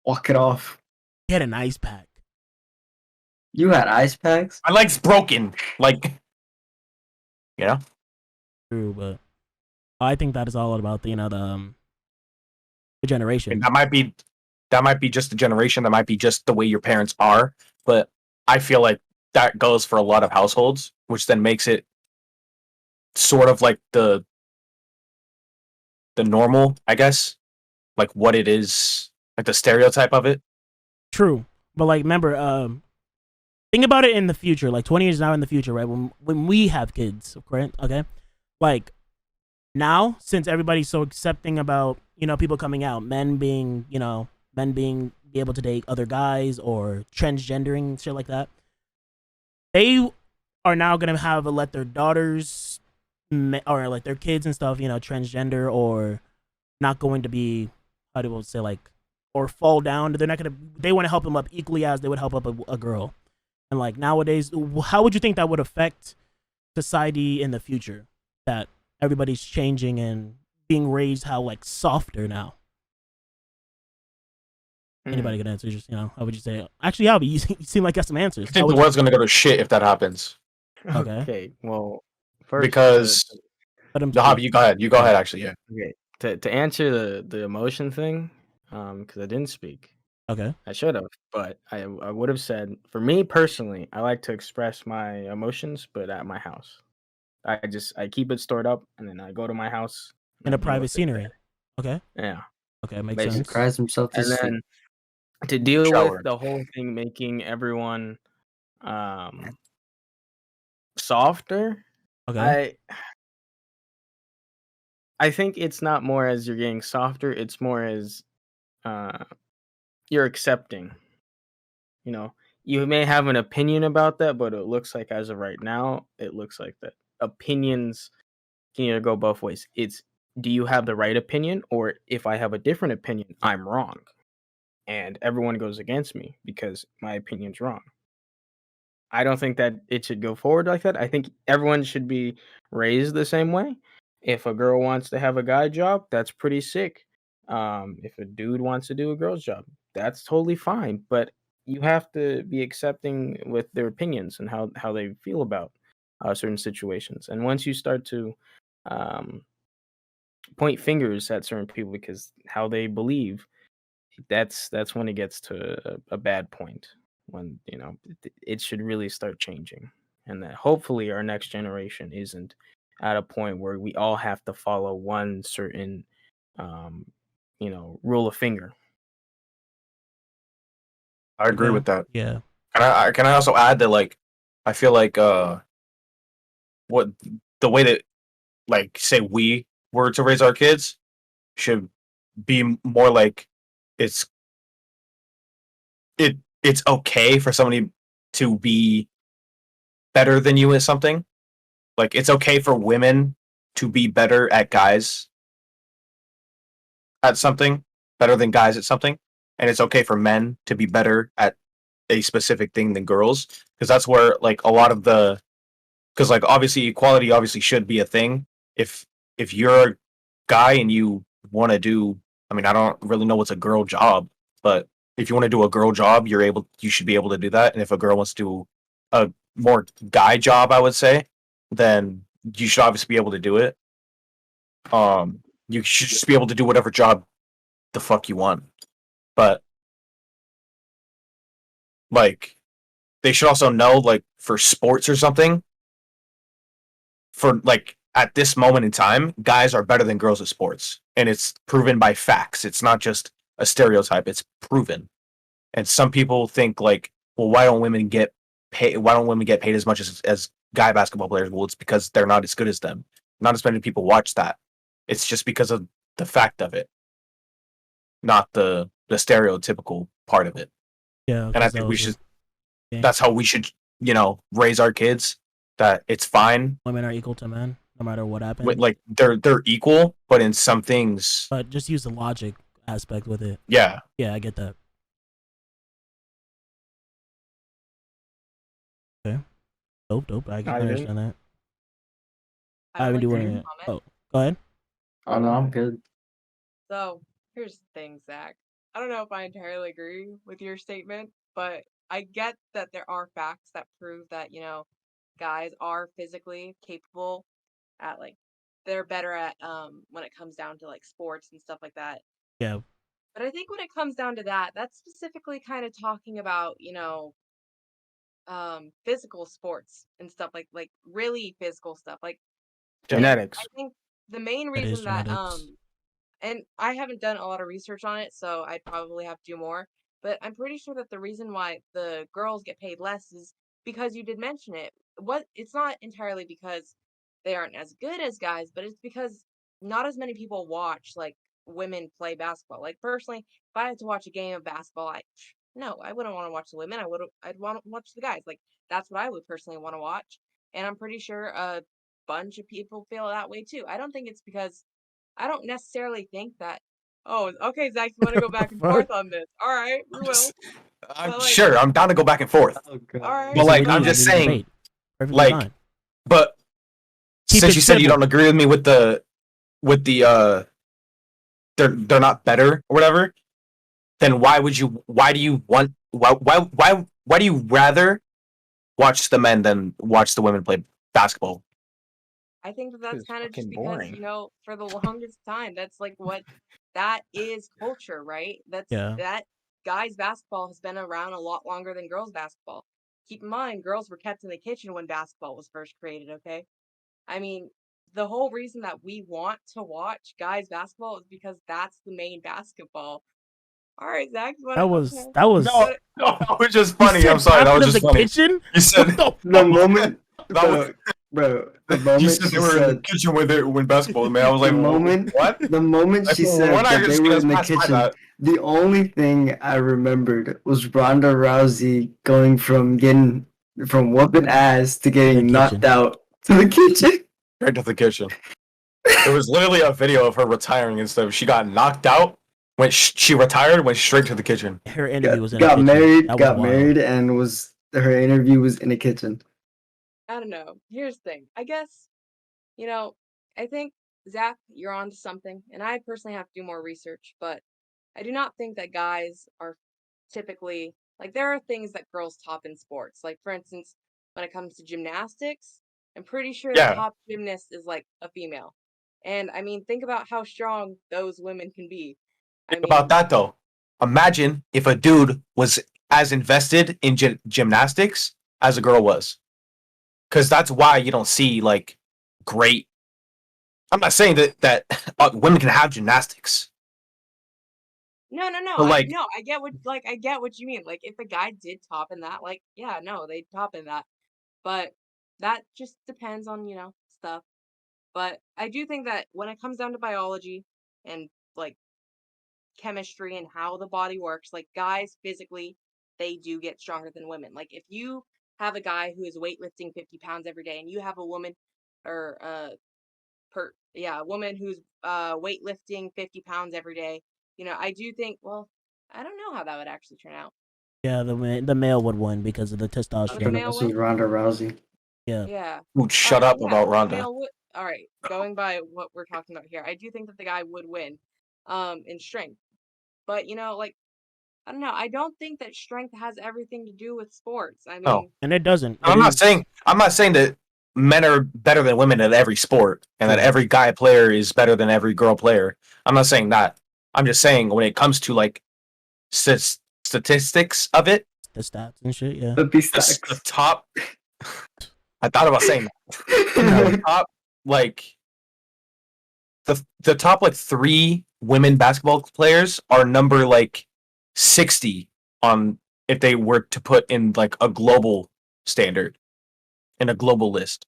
Walk it off. Get an ice pack. You had ice packs? My leg's broken. Like, you know. True, but I think that is all about the the I generation. mean, that might be just the generation. That might be just the way your parents are. But I feel like that goes for a lot of households, which then makes it sort of like the normal, I guess, like what it is, like the stereotype of it. True, but like remember, think about it in the future, like 20 years now in the future, right? When we have kids, correct? Okay, like now since everybody's so accepting about people coming out, men being be able to date other guys or transgendering and shit like that, they are now gonna have let their daughters or like their kids and stuff, transgender or not going to be, how do I say, like, or fall down. They're not gonna. They want to help them up equally as they would help up a girl. And like nowadays, how would you think that would affect society in the future? That everybody's changing and being raised how like softer now. Anybody can answer? Just how would you say? Actually, Albie, you seem like you got some answers. I think the world's gonna go to shit if that happens. Okay. Well, first, Because Let 'em Hobby, speak. you go ahead. You go ahead. Actually, yeah. okay, to answer the emotion thing, because I didn't speak. Okay. I should have, but I would have said, for me personally, I like to express my emotions, but at my house. I keep it stored up, and then I go to my house In and a I deal private with it scenery. there. Okay. Yeah, Okay, makes Basically. sense. Cries himself to and sleep. then to deal Shower. with the whole thing, making everyone softer. Okay. I think it's not more as you're getting softer; it's more as you're accepting. You know, you may have an opinion about that, but it looks like as of right now, it looks like that opinions can either go both ways. It's, do you have the right opinion, or if I have a different opinion, I'm wrong, and everyone goes against me because my opinion's wrong. I don't think that it should go forward like that. I think everyone should be raised the same way. If a girl wants to have a guy job, that's pretty sick. If a dude wants to do a girl's job, that's totally fine. But you have to be accepting with their opinions and how they feel about certain situations. And once you start to um, point fingers at certain people because how they believe, that's when it gets to a bad point, when it should really start changing, and that hopefully our next generation isn't at a point where we all have to follow one certain um rule of finger. I agree Okay. with that. Yeah. Can I also add that, like, I feel like what the way that, like, say we were to raise our kids should be more like it's it's okay for somebody to be better than you at something. Like, it's okay for women to be better at guys at something, better than guys at something, and it's okay for men to be better at a specific thing than girls, because that's where, like, a lot of the, because, like, obviously equality obviously should be a thing. If you're a guy and you want to do, I mean, I don't really know what's a girl job, but if you want to do a girl job, you should be able to do that. And if a girl wants to do a more guy job, I would say, then you should obviously be able to do it. You should just be able to do whatever job the fuck you want. But, like, they should also know, like, for sports or something, for, like, at this moment in time, guys are better than girls at sports, and it's proven by facts. It's not just a stereotype; it's proven. And some people think, like, well, why don't women get paid? Why don't women get paid as much as guy basketball players? Well, it's because they're not as good as them. Not as many people watch that. It's just because of the fact of it, not the stereotypical part of it. Yeah. And I 'cause think that we was should. yeah. That's how we should raise our kids that it's fine. Women are equal to men, no matter what happens. With, like they're equal, but in some things, But just use the logic aspect with it. yeah. Yeah, I get that. Okay. Dope. I can I agree. understand that. I would haven't like do to one make a yet. comment. Oh, go ahead. Oh no, I'm good. So here's the thing, Zach. I don't know if I entirely agree with your statement, but I get that there are facts that prove that, guys are physically capable at like they're better at when it comes down to like sports and stuff like that. Yeah. But I think when it comes down to that, that's specifically kind of talking about, physical sports and stuff like really physical stuff. Like and Genetics. I think the main That is reason that genetics. and I haven't done a lot of research on it, so I'd probably have to do more. But I'm pretty sure that the reason why the girls get paid less is because you did mention it. What it's not entirely because they aren't as good as guys, but it's because not as many people watch like women play basketball. Like personally, if I had to watch a game of basketball, I wouldn't want to watch the women. I'd want to watch the guys. Like that's what I would personally want to watch. And I'm pretty sure a bunch of people feel that way too. I don't necessarily think that. Oh, okay, Zach, you want to go What the back and fuck? forth on this? All right, we will. I'm But like, sure I'm down to go back and forth. Oh god. all right, But like, This is I'm legal, just we can saying, debate. Perfectly like, fine. but Keep since it you said you civil. don't agree with me with the they're not better or whatever, then why do you rather watch the men than watch the women play basketball? I think that that's It's kind of just fucking because boring. for the longest time, that's like what that is culture, right? Yeah. That guys basketball has been around a lot longer than girls basketball. Keep in mind, girls were kept in the kitchen when basketball was first created. Okay, I mean, the whole reason that we want to watch guys basketball is because that's the main basketball. All right, Zach, you want That to? was Okay. that was. No, no, that was just You funny. said I'm sorry, that captain was of just the funny. kitchen. You said What the The fuck? moment, that was, the you moment said she they were in the said, kitchen when basketball, man. I was like, the moment, what? the moment Like, she for said one, I that they just were guys in the passed by kitchen, that. the only thing I remembered was Ronda Rousey going from whooping ass to getting knocked kitchen. out to the kitchen. Right to the kitchen. There was literally a video of her retiring and stuff. She got knocked out when she retired, went straight to the kitchen. Her interview was in Got the kitchen. married, That was got wild. married, and her interview was in the kitchen. I don't know. Here's the thing. I guess, I think, Zach, you're onto something, and I personally have to do more research, but I do not think that guys are typically, like, there are things that girls top in sports. Like, for instance, when it comes to gymnastics, I'm pretty sure the Yeah. top gymnast is, like, a female. And, I mean, think about how strong those women can be. I Think about mean, that though. Imagine if a dude was as invested in gymnastics as a girl was, because that's why you don't see like great. I'm not saying that women can have gymnastics, no, but like I get what you mean. Like, if a guy did top in that, like, yeah, no, they top in that. But that just depends on, stuff. But I do think that when it comes down to biology and like chemistry and how the body works, like guys physically, they do get stronger than women. Like if you have a guy who is weightlifting 50 pounds every day and you have a woman or a woman who's weightlifting 50 pounds every day, I do think, well, I don't know how that would actually turn out. Yeah, the male would win because of the Would the testosterone. male This was win? Ronda Rousey. Yeah. Yeah. Dude, shut up about The Ronda. male would. All right, going by what we're talking about here, I do think that the guy would win, in strength. But like I don't know. I don't think that strength has everything to do with sports. I No, mean, And it doesn't. I'm not saying that men are better than women at every sport and that True. every guy player is better than every girl player. I'm not saying that. I'm just saying when it comes to like statistics of it, the stats and shit. Yeah. The the top. I thought about saying that. The Beastacks. top, like the top like 3 women basketball players are number like 60 on if they were to put in like a global standard in a global list.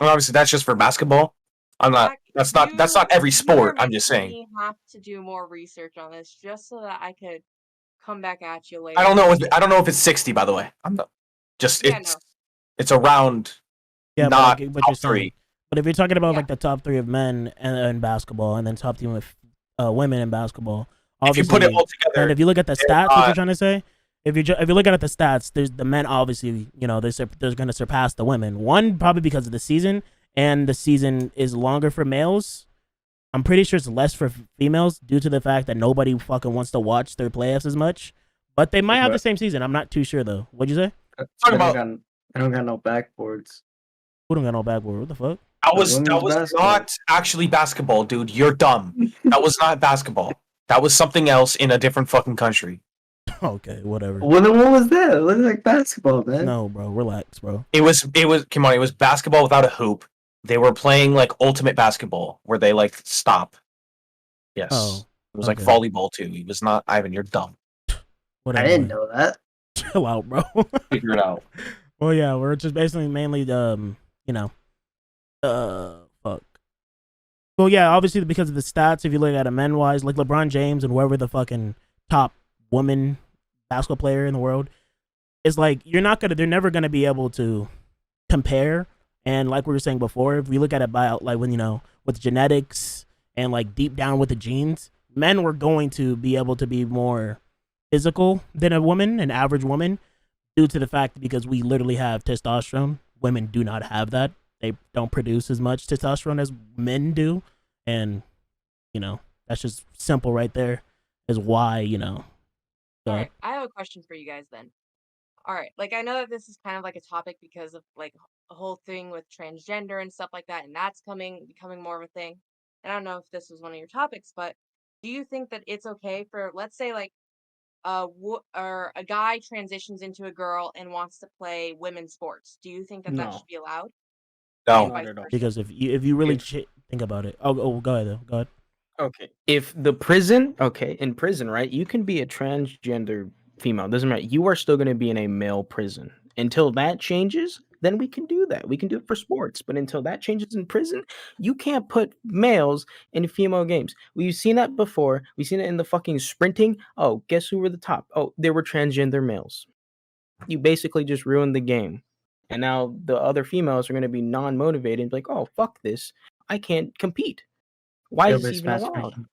And obviously that's just for basketball. Zach, That's not every you sport. are I'm just making saying. me have to do more research on this just so that I could come back at you I later. don't know if it's 60 by the way. I'm not Just Yeah, no. it's around Yeah, not but like what top you're saying. three. But if you're talking about Yeah. like the top 3 of men in basketball, and then top team of women in basketball, If you obviously, put it all and together, if you look at the they're stats, what not- you're trying to say, if you're looking at the stats, there's the men obviously, they're going to surpass the women. One, probably because of the season, and the season is longer for males. I'm pretty sure it's less for females due to the fact that nobody fucking wants to watch their playoffs as much. But they might have the But- same season. I'm not too sure though. What'd you say? talking about I don't got no backboards. Who don't got no backboard? What the fuck? that But was women's basketball. not actually basketball, dude. You're dumb. That was not basketball. That was something else in a different fucking country. Okay, whatever. What was that? It looked like basketball, man. No, bro, relax, bro. It was come on, it was basketball without a hoop. They were playing like ultimate basketball where they like stop. Yes. Oh, It was like okay. volleyball too. He was not Ivan, you're dumb. Whatever. I didn't know that. Chill out, bro. Figure it out. Well, yeah, we're just basically mainly fuck. Well, yeah, obviously because of the stats. If you look at it men wise, like LeBron James and whoever the fucking top woman basketball player in the world, it's like they're never gonna be able to compare. And like we were saying before, if we look at it by like when with genetics and like deep down with the genes, men were going to be able to be more physical than a woman, an average woman, due to the fact that because we literally have testosterone. Women do not have that. They don't produce as much testosterone as men do. And, that's just simple right there is why, All right, I have a question for you guys then. All right, like I know that this is kind of like a topic because of like a whole thing with transgender and stuff like that, and that's becoming more of a thing. And I don't know if this was one of your topics, but do you think that it's okay for, let's say, like or a guy transitions into a girl and wants to play women's sports? Do you think that No. should be allowed? No. And Not vice at all. versa? because if you really If- think about it. Oh, go ahead though. Go ahead. Okay. If in prison, right? You can be a transgender female. Doesn't matter. You are still going to be in a male prison. Until that changes, then we can do that. We can do it for sports. But until that changes in prison, you can't put males in female games. We've seen that before. We've seen it in the fucking sprinting. Oh, guess who were the top? Oh, they were transgender males. You basically just ruined the game. And now the other females are going to be non-motivated and be like, oh, fuck this. I can't compete. Why is this even allowed?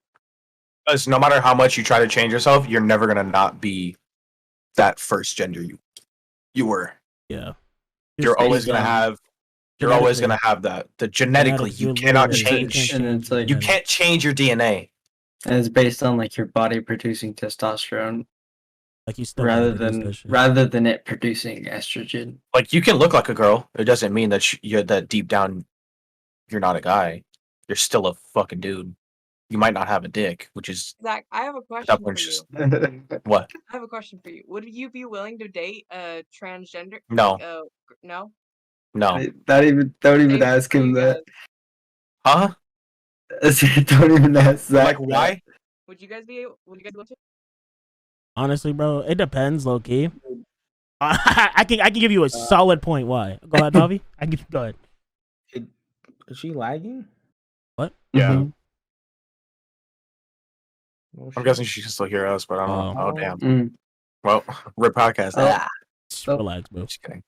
Because no matter how much you try to change yourself, you're never gonna not be that first gender you were. Yeah. You're always based gonna on- have. You're always genetically- gonna have that. The genetically, genetics, you you're cannot literally- you change. can't And it's like- You genetics. can't change your DNA. And it's based on like your body producing testosterone like you still rather gotta produce than that shit. it producing estrogen. Like you can look like a girl. It doesn't mean that you're that deep down. You're not a guy. You're still a fucking dude. You might not have a dick, which is Zach, I have a question that for one's you. just what? I have a question for you. Would you be willing to date a transgender? No. No. No. don't even Same ask for him you that. Huh? Don't even ask that. Like why? Would you guys be? Would you guys want to? Honestly, bro, it depends, low key. I can give you a solid point why. Go ahead, Bobby. Go ahead. Is she lagging? What? Yeah. Mhm. Well, I'm shit. guessing she can still hear us, but I don't know. Oh, Oh. damn. Mm. Well, rip podcast. Oh. Ah, Just Oh. relax, bro. just kidding.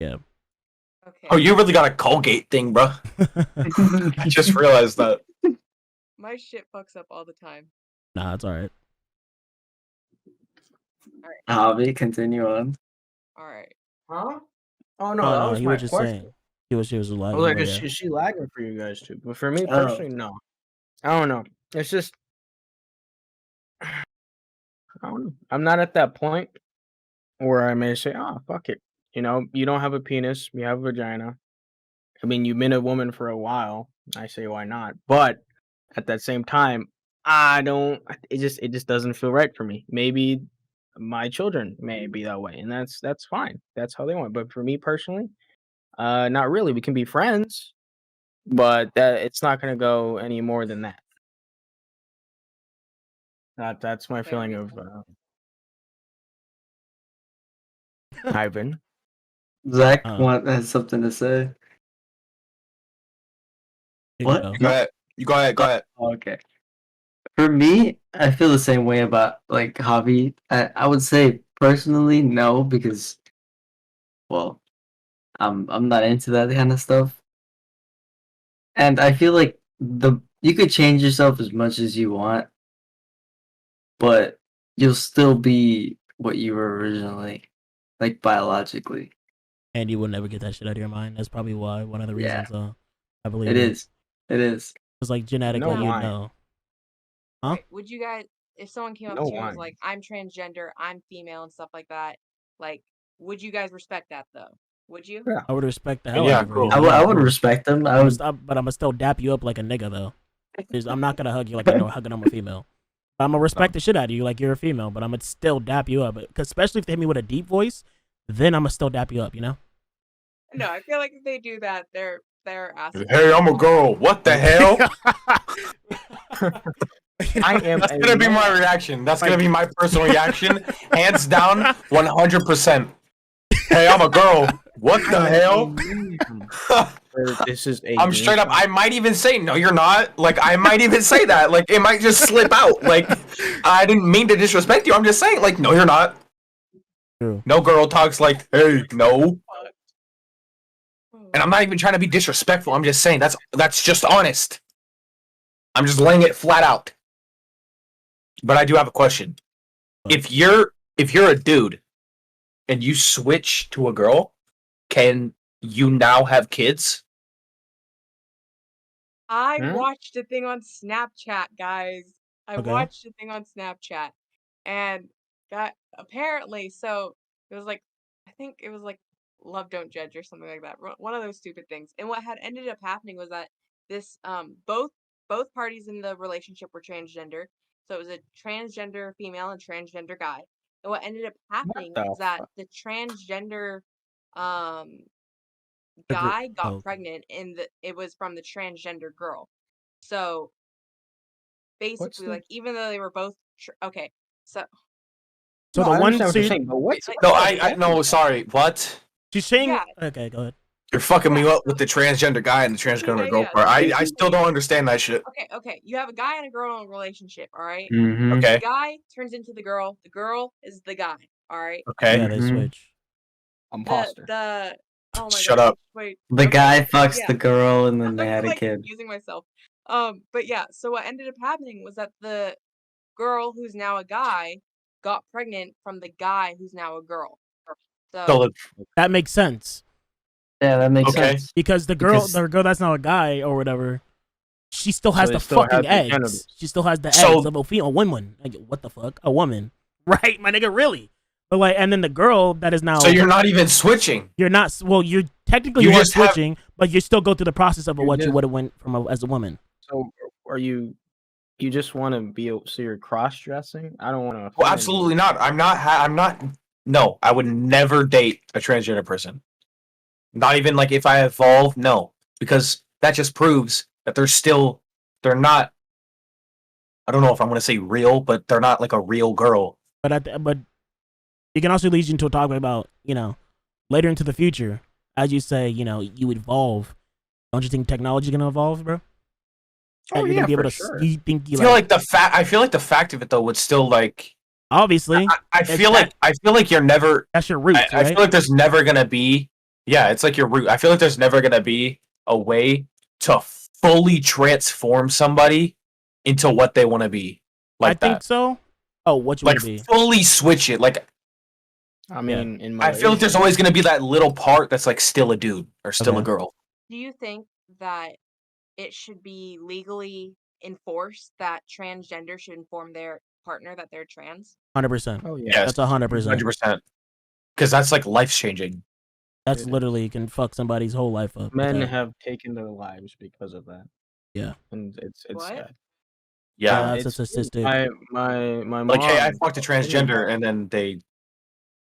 Okay. Oh, you really got a Colgate thing, bro. I just realized that. My shit fucks up all the time. Nah, it's all right. Javi, continue on. All right. Huh? Oh no, Oh, that no, was he my was just question. saying. She was I lagging. was like, but is yeah. she lagging for you guys too? But for me Oh. personally, no. I don't know. It's just I don't know. I'm not at that point where I may say, "Oh, fuck it." You know, you don't have a penis, you have a vagina. I mean, you've been a woman for a while. I say, why not? But at that same time, I don't. It just doesn't feel right for me. Maybe my children may be that way, and that's fine. That's how they want. But for me personally, not really. We can be friends, but that it's not going to go any more than that. That's my Fair feeling of reason. Ivan. Zach has something to say. Here you What? go. Go ahead. You go ahead. Go ahead. Okay. For me, I feel the same way about like Javi. I would say personally, no, because well, I'm not into that kind of stuff, and I feel like you could change yourself as much as you want, but you'll still be what you were originally, like biologically. And you will never get that shit out of your mind. That's probably why one of the Yeah, reasons. I believe it is. It is. It's like You genetically, know you why? know. Huh? Right. Would you guys, if someone came You up know to you and was why? like, I'm transgender, I'm female and stuff like that, like, would you guys respect that though? Would you? Yeah. I would respect the hell out Yeah, of her. cool. I Yeah, would cool. respect them. I I'm would. stop, but I'm gonna still dap you up like a nigga though. 'Cause I'm not gonna hug you like I know hugging I'm a female. But I'm gonna respect the shit out of you like you're a female, but I'm gonna still dap you up. 'Cause especially if they hit me with a deep voice, then I'm gonna still dap you up. You know? No, I feel like if they do that, they're asking. Hey, I'm a girl. What the hell? I am. That's a gonna be man. my reaction. That's Like- gonna be my personal reaction, hands down, 100%. Hey, I'm a girl. What the hell? This is a. I'm straight up. I might even say no. You're not. Like I might even say that. Like it might just slip out. Like I didn't mean to disrespect you. I'm just saying. Like no, you're not. True. No girl talks like hey no. Oh, And I'm not even trying to be disrespectful. I'm just saying that's just honest. I'm just laying it flat out. But I do have a question. If you're a dude and you switch to a girl, can you now have kids? I Hmm? watched a thing on Snapchat, guys. I Okay. watched a thing on Snapchat, and got apparently so it was like I think it was like Love Don't Judge or something like that. One of those stupid things. And what had ended up happening was that this both parties in the relationship were transgender. So it was a transgender female and transgender guy. And what ended up happening the was that fuck? the transgender um The gr- guy got oh. pregnant and it was from the transgender girl. So basically, the- like even though they were both okay, so So No, the I one, understand what so you're you- saying, but what's like, No, what's I no, sorry. What? she's saying. Yeah. Okay, go ahead. You're fucking me Yeah, up with the transgender guy and the transgender girl yeah. part. I still don't understand that shit. Okay. You have a guy and a girl in a relationship, all right? Mm-hmm. Okay. The guy turns into the girl is the guy, all right? Okay. Yeah, they Mhm. switch. imposter? Oh my Shut gosh, up. wait. The okay, guy fucks yeah. the girl, and then they I'm had a like kid. confusing myself. But yeah, so what ended up happening was that the girl who's now a guy got pregnant from the guy who's now a girl. So So That makes sense Yeah, that makes Okay. sense. because the girl Because- that's not a guy or whatever. She still has So the they still have fucking the eggs. genitals. She still has the So- eggs of a female woman. Like, what the fuck? A woman, right, my nigga? Really? But like, and then the girl that is now. so you're not even switching. You're not. Well, you're technically You you are just have- switching, but you still go through the process of You what you just- would have went from as a woman. So are you? You just want to be so you're cross dressing? I don't want to. Well, absolutely not. I'm not. No, I would never date a transgender person. Not even like if I evolve. No, because that just proves that they're not. I don't know if I'm gonna say real, but they're not like a real girl. But it can also lead you into a talk about later into the future, as you say, you evolve. Don't you think technology gonna evolve, bro? Oh, You're yeah, gonna be able for to. sure. You think I you feel like the fact of it though would still like. obviously I feel like you're never. that's your roots, I right? feel like there's never gonna be. Yeah, it's like your root. I feel like there's never gonna be a way to fully transform somebody into what they want to be. Like I think that. so. Oh, what you Like want to be? fully switch it. Like I mean, in I feel like there's always gonna be that little part that's like still a dude or still a Okay. girl. do you think that it should be legally enforced that transgender should inform their partner that they're trans? 100%. Oh yeah. Yes, That's 100%. 100%. Because that's like life changing. That's It literally can fuck somebody's whole life up. Men without- have taken their lives because of that. Yeah. And it's What? sad. Yeah. that's a statistic. My mom. Like, hey, I fucked a transgender, and then they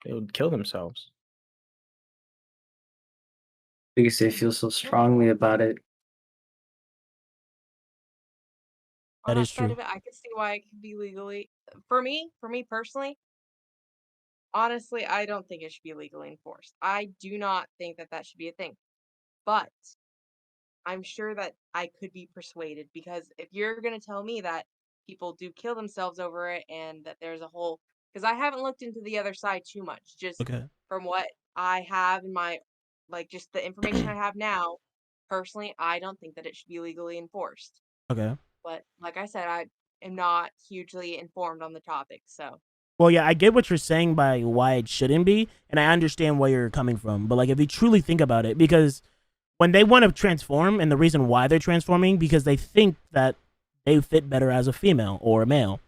would kill themselves. Because they feel so strongly about it. That On is side true. of it, I could see why it could be legally. For me personally, honestly, I don't think it should be legally enforced. I do not think that that should be a thing. But I'm sure that I could be persuaded because if you're going to tell me that people do kill themselves over it and that there's a whole because I haven't looked into the other side too much. Just Okay. from what I have in my, just the information I have now, personally, I don't think that it should be legally enforced. Okay. But like I said, I am not hugely informed on the topic, so. Well, yeah, I get what you're saying by why it shouldn't be, and I understand where you're coming from. But like, if you truly think about it, because when they want to transform, and the reason why they're transforming, because they think that they fit better as a female or a male,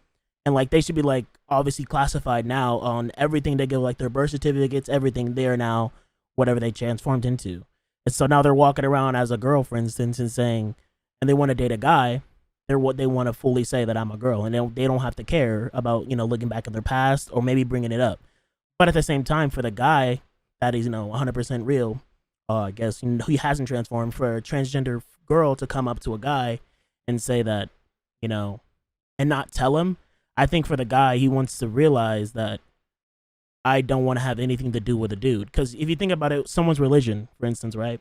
and like they should be like obviously classified now on everything they give, like their birth certificates, everything. They're now whatever they transformed into, and so now they're walking around as a girl, for instance, and saying, and they want to date a guy. They're what they want to fully say that I'm a girl, and they don't have to care about looking back at their past or maybe bringing it up. But at the same time, for the guy that is 100% real, I guess he hasn't transformed. For a transgender girl to come up to a guy and say that, and not tell him, I think for the guy, he wants to realize that I don't want to have anything to do with a dude. Because if you think about it, someone's religion, for instance, right?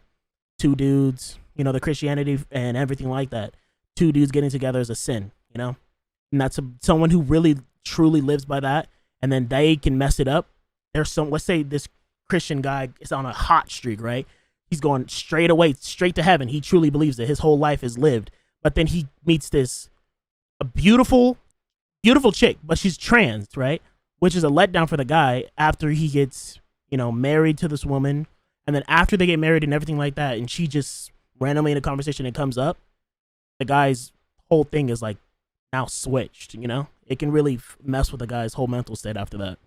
Two dudes, the Christianity and everything like that. Two dudes getting together is a sin, and that's someone who really truly lives by that, and then they can mess it up. Let's say this Christian guy is on a hot streak, right? He's going straight to heaven. He truly believes it. His whole life is lived, but then he meets a beautiful chick, but she's trans, right? Which is a letdown for the guy after he gets, married to this woman, and then after they get married and everything like that, and she just randomly in a conversation it comes up. The guy's whole thing is like now switched, it can really mess with the guy's whole mental state after that.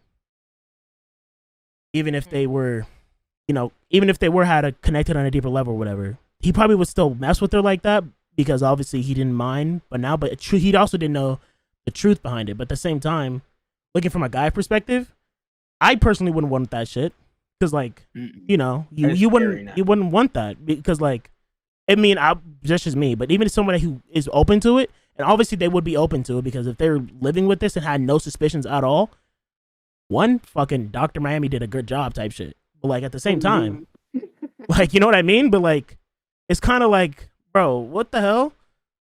Even if they were, had a connected on a deeper level or whatever, he probably would still mess with her like that because obviously he didn't mind. But he also didn't know the truth behind it. But at the same time, looking from a guy perspective, I personally wouldn't want that shit because you wouldn't want that because just as me, but even somebody who is open to it, and obviously they would be open to it because if they're living with this and had no suspicions at all, one fucking Dr. Miami did a good job type shit. But like at the same time, like you know what I mean? But like it's kind of like, bro, what the hell?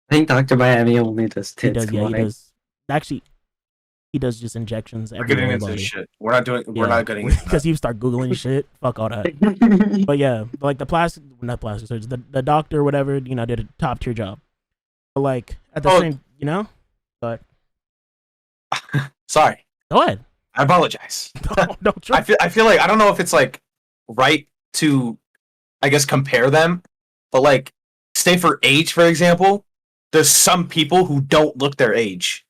I think Dr. Miami only does tits. He does, yeah, he does. Actually, he does just injections. We're getting into this shit. We're not getting into because you start googling shit. Fuck all that. But yeah, like not plastic surgeon, the doctor, or whatever, did a top tier job. But like at the same, but sorry. Go ahead. I apologize. Don't try. I feel like I don't know if it's like right to, I guess, compare them, but like say for age, for example, there's some people who don't look their age.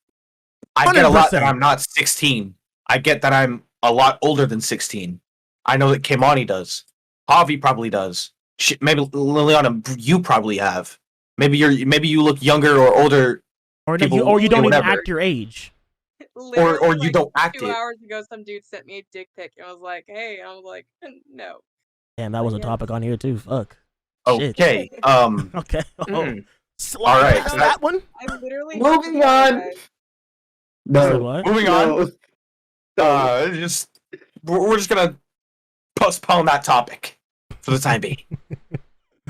I get a lot that I'm not 16. I get that I'm a lot older than 16. I know that Kimani does. Javi probably does. Maybe Liliana, you probably have. Maybe you look younger or older. Or you don't even act your age. Or you don't act it. 2 hours ago, some dude sent me a dick pic, and I was like, "Hey," I was like, "No." Damn, that was a topic on here too. Fuck. Okay. Shit. Okay. All right. That one. I literally moving on. No. What? Moving on. We're just gonna postpone that topic for the time being.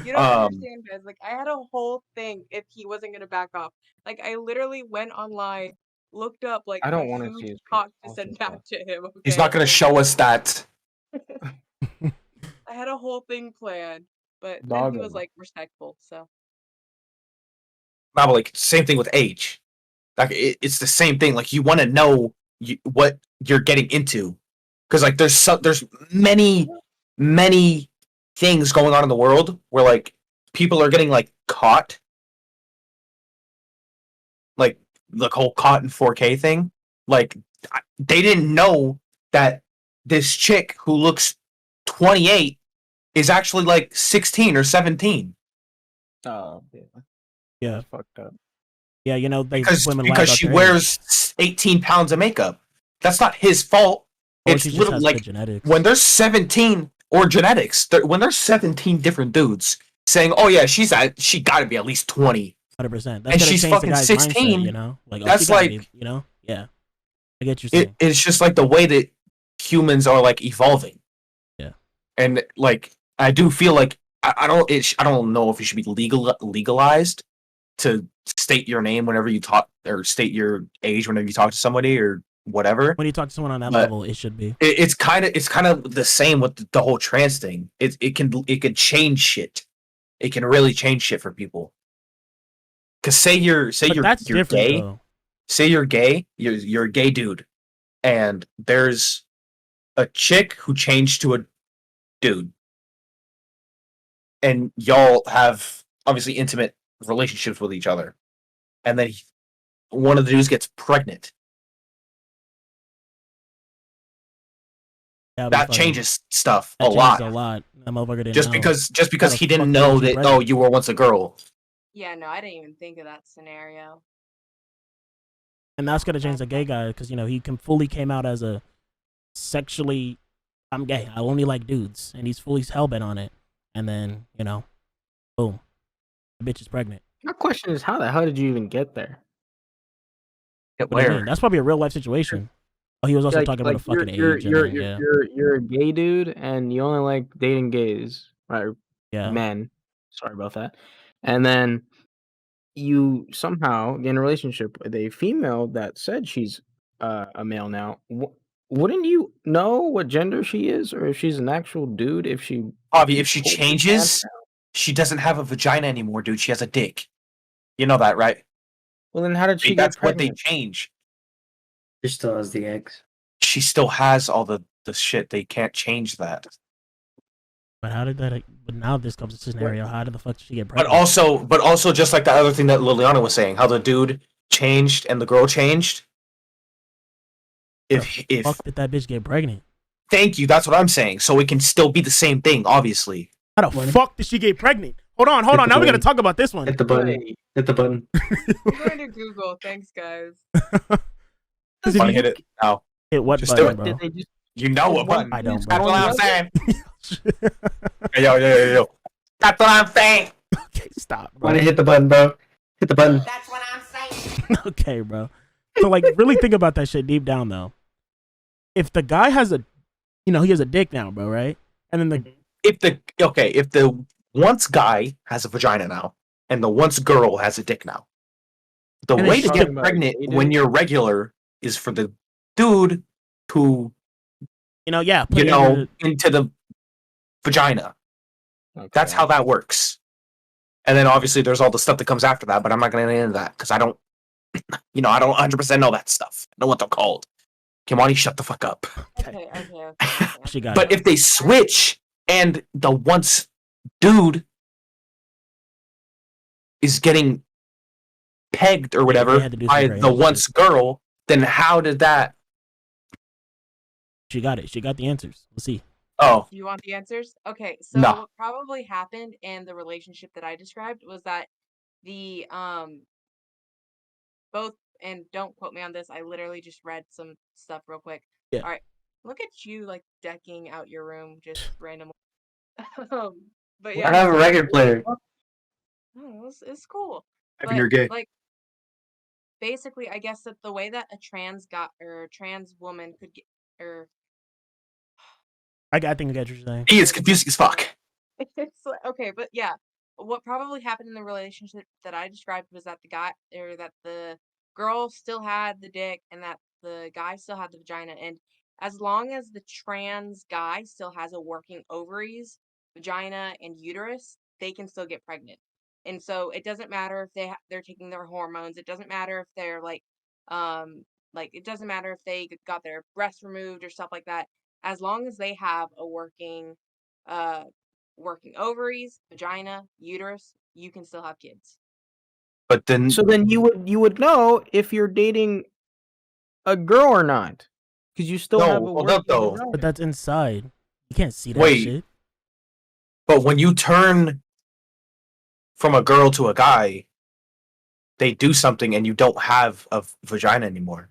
You don't understand, guys. Like, I had a whole thing if he wasn't gonna back off. Like, I literally went online, looked up like I don't want to see his talk to send back to him. Okay? He's not gonna show us that. I had a whole thing planned, but then he was like respectful. So. No, but like same thing with age. Like it's the same thing. Like you want to know what you're getting into, because like there's many things going on in the world where like people are getting like caught, like the whole caught in 4K thing. Like they didn't know that this chick who looks 28 is actually like 16 or 17. Oh yeah, fucked up. Yeah, because she wears 18 pounds of makeup. That's not his fault. It's literally like genetics. When there's 17 or genetics, when there's 17 different dudes saying, "Oh yeah, she got to be at least 20." 100%. And she's fucking 16. Mindset, like that's like yeah. I get you saying. It's just like the way that humans are like evolving. Yeah. And like I do feel like I don't know if it should be legalized to state your name whenever you talk, or state your age whenever you talk to somebody, or whatever. When you talk to someone on that But level, it should be. It's kind of the same with the whole trans thing. It can change shit. It can really change shit for people. Cause But you're that's different gay. though. Say you're gay. You're a gay dude, and there's a chick who changed to a dude, and y'all have obviously intimate relationships with each other, and then one of the dudes gets pregnant. That'd be That fucking- changes stuff that a lot. changed a lot. That motherfucker didn't Just know. because How he the didn't fuck know did you that pregnant? you were once a girl. Yeah, no, I didn't even think of that scenario. And that's gonna change the gay guy because he fully came out as a sexually, I'm gay. I only like dudes, and he's fully hellbent on it. And then boom, the bitch is pregnant. My question is, how the hell did you even get there? What do you mean? That's probably a real life situation. Oh, he was also talking about a fucking age. You're a gay dude, and you only like dating gays, right? Yeah. Men. Sorry about that. And then you somehow get in a relationship with a female that said she's a male now. Wouldn't you know what gender she is, or if she's an actual dude? If she changes, she doesn't have a vagina anymore, dude. She has a dick. You know that, right? Well, then how did she get That's what pregnant? they change. She still has the eggs. She still has all the shit. They can't change that. But how did that? But now this comes to scenario. How did the fuck did she get But pregnant? also, just like the other thing that Liliana was saying, how the dude changed and the girl changed. If fuck did that bitch get pregnant? Thank you. That's what I'm saying. So it can still be the same thing, obviously. How the fuck did she get pregnant? Hold on. Now we gotta talk about this one. Hit the button. Hit the button. I'm going to Google. Thanks, guys. If Want to you hit it now? hit what Just do button, it. bro? You know what button? I don't, That's bro. what I'm saying. Hey, yo. That's what I'm saying. Okay, stop, bro. Want to hit the button, bro? Hit the button. That's what I'm saying. Okay, bro. So really think about that shit deep down though. If the guy has he has a dick now, bro, right? And then if the once guy has a vagina now and the once girl has a dick now, the And way it's to get talking about pregnant gay when dude? you're regular is for the dude to put into the vagina. Okay. That's how that works. And then obviously there's all the stuff that comes after that, but I'm not going to get into that because I don't, I don't 100% know that stuff. I know what they're called. Kimani, shut the fuck up. Okay. She got But it. if they switch and the once dude is getting pegged or they whatever had to do some by crazy the shit. once girl, then how did that? She got it. She got the answers. Let's see. Oh, Do you want the answers? Okay, so No. what probably happened in the relationship that I described was that the both, and don't quote me on this, I literally just read some stuff real quick. Yeah. All right. Look at you like decking out your room just randomly. But I yeah, have a record player. no, it's cool. Evan, But you're gay. like basically I guess that the way that a trans woman could get or I think I get what you're saying. He is confusing as fuck. it's like, okay, but yeah, what probably happened in the relationship that I described was that the girl still had the dick and that the guy still had the vagina, and as long as the trans guy still has a working ovaries, vagina, and uterus, they can still get pregnant. And so it doesn't matter if they're taking their hormones. It doesn't matter if they're it doesn't matter if they got their breast removed or stuff like that. As long as they have a working ovaries, vagina, uterus, you can still have kids. But then, So then you would know if you're dating a girl or not, because you still No, have a hold working up, though. vagina. But that's inside. You can't see that Wait. shit. but when you turn from a girl to a guy, they do something and you don't have a vagina anymore.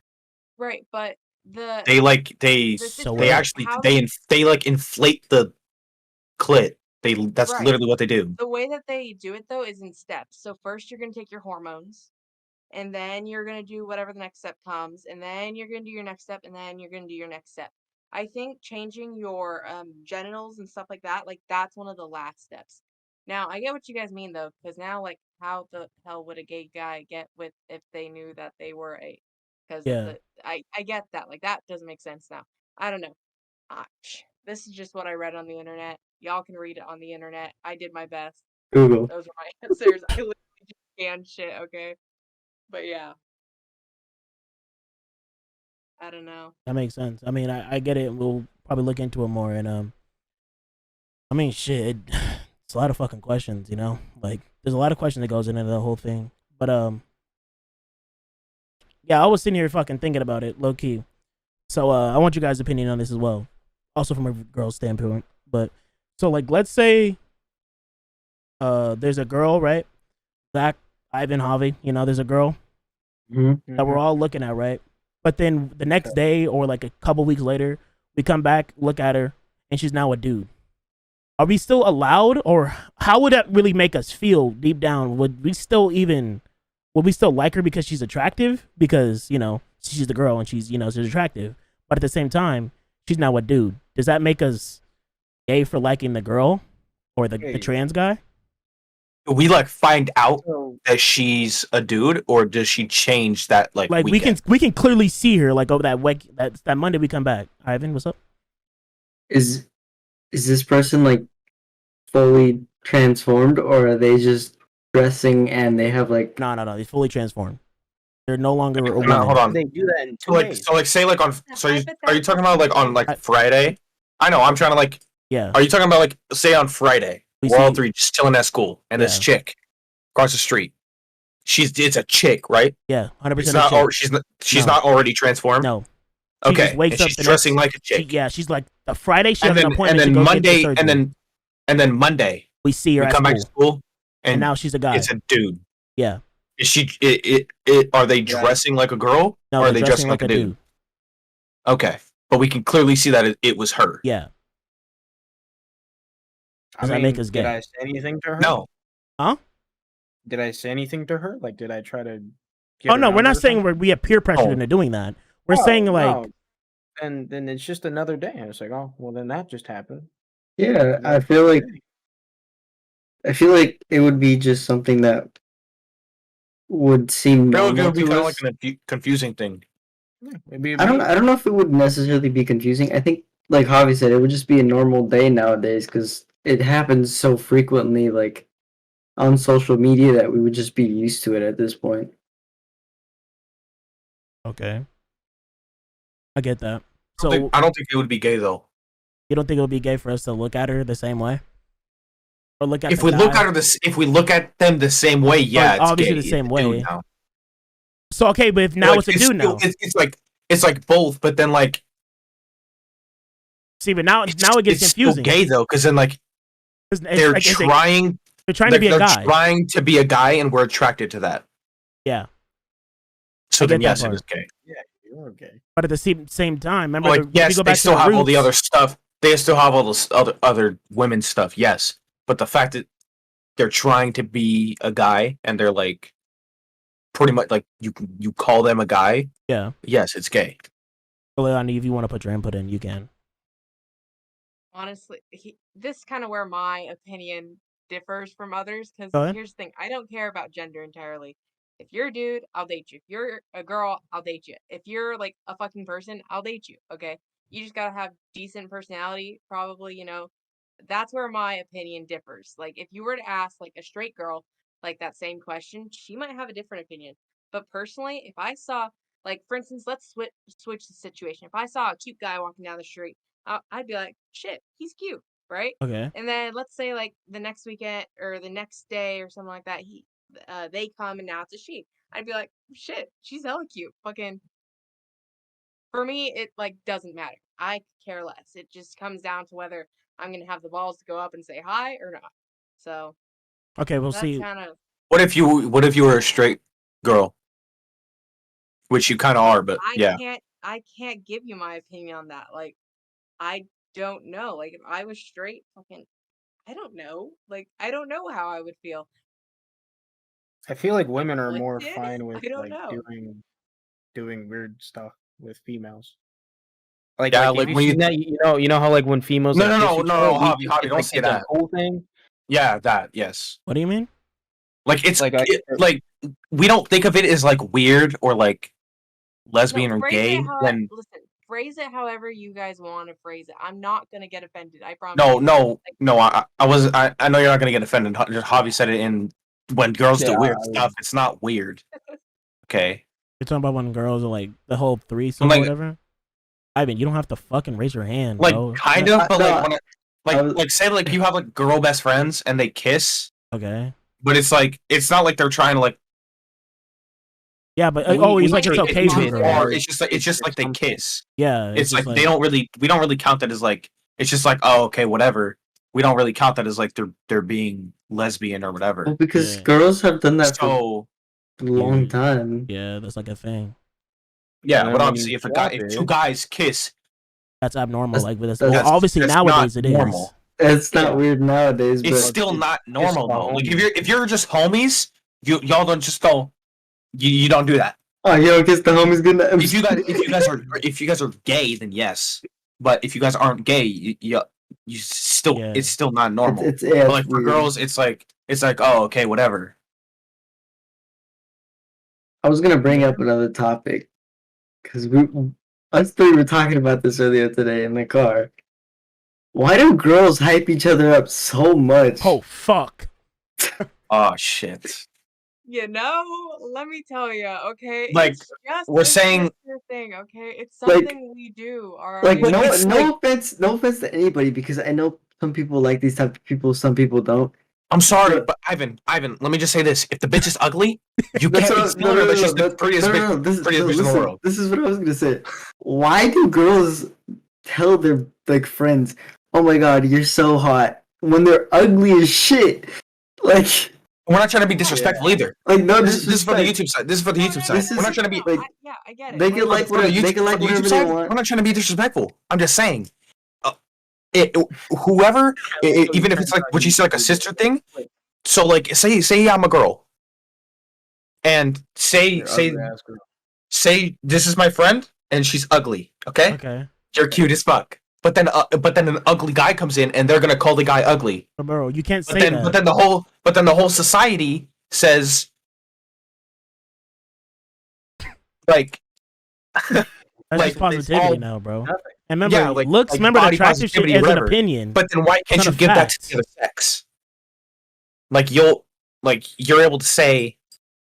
Right, but They So they what? actually they like inflate the clit. That's Right. literally what they do. The way that they do it though is in steps. So first you're gonna take your hormones, and then you're gonna do whatever the next step comes, and then you're gonna do your next step, and then you're gonna do your next step. I think changing your genitals and stuff like that, like that's one of the last steps. Now I get what you guys mean though, because now like how the hell would a gay guy get with if they knew that they were a because Yeah. I get that. Like that doesn't make sense now. I don't know. This is just what I read on the internet. Y'all can read it on the internet. I did my best. Google. Those are my answers. I literally just scanned shit. Okay, but yeah, I don't know. That makes sense. I mean, I get it. We'll probably look into it more. And I mean, shit, it's a lot of fucking questions. You know, like there's a lot of questions that goes into the whole thing. But yeah, I was sitting here fucking thinking about it, low key. So I want you guys' opinion on this as well, also from a girl's standpoint. But so like, let's say there's a girl, right? Zach, Ivan, Javi. You know, there's a girl that we're all looking at, right? But then the next day or like a couple weeks later, we come back, look at her, and she's now a dude. Are we still allowed, or how would that really make us feel deep down? Would we still like her because she's attractive? Because, you know, she's the girl and she's attractive. But at the same time, she's now a dude. Does that make us gay for liking the girl or the trans guy? We like find out that she's a dude, or does she change that like weekend? we can clearly see her like over that week that Monday we come back. Ivan, what's up? Is this person like fully transformed, or are they just dressing and they have like No, he's fully transformed. They're no longer a woman. Hold on. They do that in 2 days. So like say like on are you talking about like on like Friday? I know, I'm trying to like Yeah. Are you talking about like say on Friday? We're all three just chilling at school, and this chick across the street. It's a chick, right? Yeah, 100%. She's not already transformed. No. Okay. Just wakes and up she's dressing like a chick. She's like the Friday she has an appointment. And then to go Monday, get the and then Monday we see her. We come back to school, and now she's a guy. It's a dude. Yeah. Is she? Are they dressing like a girl, no, or are they dressing like a dude? Okay, but we can clearly see that it was her. Yeah. Does that make us gay? Did I say anything to her? No. Huh? Did I say anything to her? Like, did I try to? Oh no, we're not saying we have peer pressure into doing that. We're saying like, no. And then it's just another day. And it's like, oh, well, then that just happened. Yeah, I feel like it would be just something that would seem normal It would be to kind of us. like a confusing thing. Maybe I don't know if it would necessarily be confusing. I think, like Javi said, it would just be a normal day nowadays because it happens so frequently, like on social media, that we would just be used to it at this point. Okay. I get that. So I don't think it would be gay though. You don't think it would be gay for us to look at her the same way? Or look at if we look at them the same way, yeah, it's obviously gay. the same It's way. now. So okay, but if now like, it's a dude now. It's like both, but then like see, but now it gets confusing. Still gay though, because then like they're trying to be a guy. They're trying to be a guy, and we're attracted to that. Yeah. So then yes, it is gay. Yeah, you're gay. But at the same time, remember, like yes, they still have all the other stuff. They still have all this other women's stuff. Yes, but the fact that they're trying to be a guy and they're like pretty much like you call them a guy. Yeah. Yes, it's gay. Leonie, if you want to put your input in, you can. Honestly, this is kind of where my opinion differs from others, because here's the thing. I don't care about gender entirely. If you're a dude, I'll date you. If you're a girl, I'll date you. If you're like a fucking person, I'll date you. Okay? You just gotta have decent personality, probably, you know. That's where my opinion differs. Like, if you were to ask like a straight girl like that same question, she might have a different opinion. But personally, if I saw, like, for instance, let's switch the situation. If I saw a cute guy walking down the street, I'd be like, shit, he's cute, right? Okay. And then let's say like the next weekend or the next day or something like that, they come and now it's a she. I'd be like, shit, she's hella cute. Fucking. For me, it like doesn't matter. I care less. It just comes down to whether I'm gonna have the balls to go up and say hi or not. So. Okay, we'll see. What if you were a straight girl? Which you kind of are, but I can't give you my opinion on that. Like, I don't know. Like, if I was straight, fucking, I don't know. Like, I don't know how I would feel. I feel like women are more fine with like doing weird stuff with females. Like, yeah, like when you know how like when females no, Javi, don't say that whole thing. Yeah, that yes. What do you mean? Like it's like we don't think of it as like weird or like lesbian No, or phrase gay, it how then listen, phrase it however you guys want to phrase it. I'm not gonna get offended. I promise no, you. no, Like, no. I was. I know you're not gonna get offended. Just Javi said it in when girls do Yeah, weird stuff. It's not weird. Okay. You're talking about when girls are like the whole threesome Like- or whatever. Ivan, you don't have to fucking raise your hand, Like bro. kind of, but No, like when I was- like say like you have like girl best friends and they kiss, Okay. but it's like it's not like they're trying to like. Yeah, but We- oh, we it's like it's make okay it for too girls. far. It's just like they something. kiss. Yeah, It's just like they don't really. We don't really count that as like. It's just like, oh, okay, whatever. We don't really count that as like they're being lesbian or whatever. Well, because Yeah. girls have done that for So a long Yeah. time. Yeah, that's like a thing. yeah, And but when obviously you if drop two it- guys kiss, That's abnormal. That's- Like with this, that's- well, obviously that's nowadays not it is. normal. It's not Yeah. weird nowadays, It's but still not normal not though. Like homies. if you're just homies, y'all don't just go. You don't do that. oh, you don't kiss the homies good night. If you guys are gay, then yes. But if you guys aren't gay, you still Yeah. it's still not normal. it's But like for weird. girls, it's like oh, okay, whatever. I was gonna bring up another topic because us three were talking about this earlier today in the car. Why do girls hype each other up so much? Oh fuck! Oh shit. you know, let me tell you, okay? Like, It's just we're a saying- sister thing, okay? It's Like- something we do, all right? Like Like, no, it's no like- offense, no offense to anybody because I know some people like these type of people, some people don't. I'm sorry, But- but Ivan, let me just say this: if the bitch is ugly, you That's can't what- explain her that she's the prettiest bitch, prettiest bitch in the listen, world. This is what I was gonna say. Why do girls tell their like friends, "Oh my god, you're so hot," when they're ugly as shit? Like We're not trying to be disrespectful either. no This is for the disrespect. YouTube side. This is for the YouTube side. This We're is- not trying to be. like, yeah, I get it. they can like For the whatever they YouTube, can like for the YouTube whatever they side, want. we're not trying to be disrespectful. I'm just saying, whoever, even if it's like what you said, like a sister thing. So like, say I'm a girl, and say this is my friend, and she's ugly. Okay, Okay, you're cute as fuck. But then an ugly guy comes in, and they're gonna call the guy ugly. but bro, you can't But say then, that. but then the whole society says, like, That's like, just positivity all- now, bro. Nothing. And remember, Yeah, like- looks. like remember, the body attractive shit positivity, is an whatever. opinion. but then why can't It's you not a give that fact. to the other sex? Like you're able to say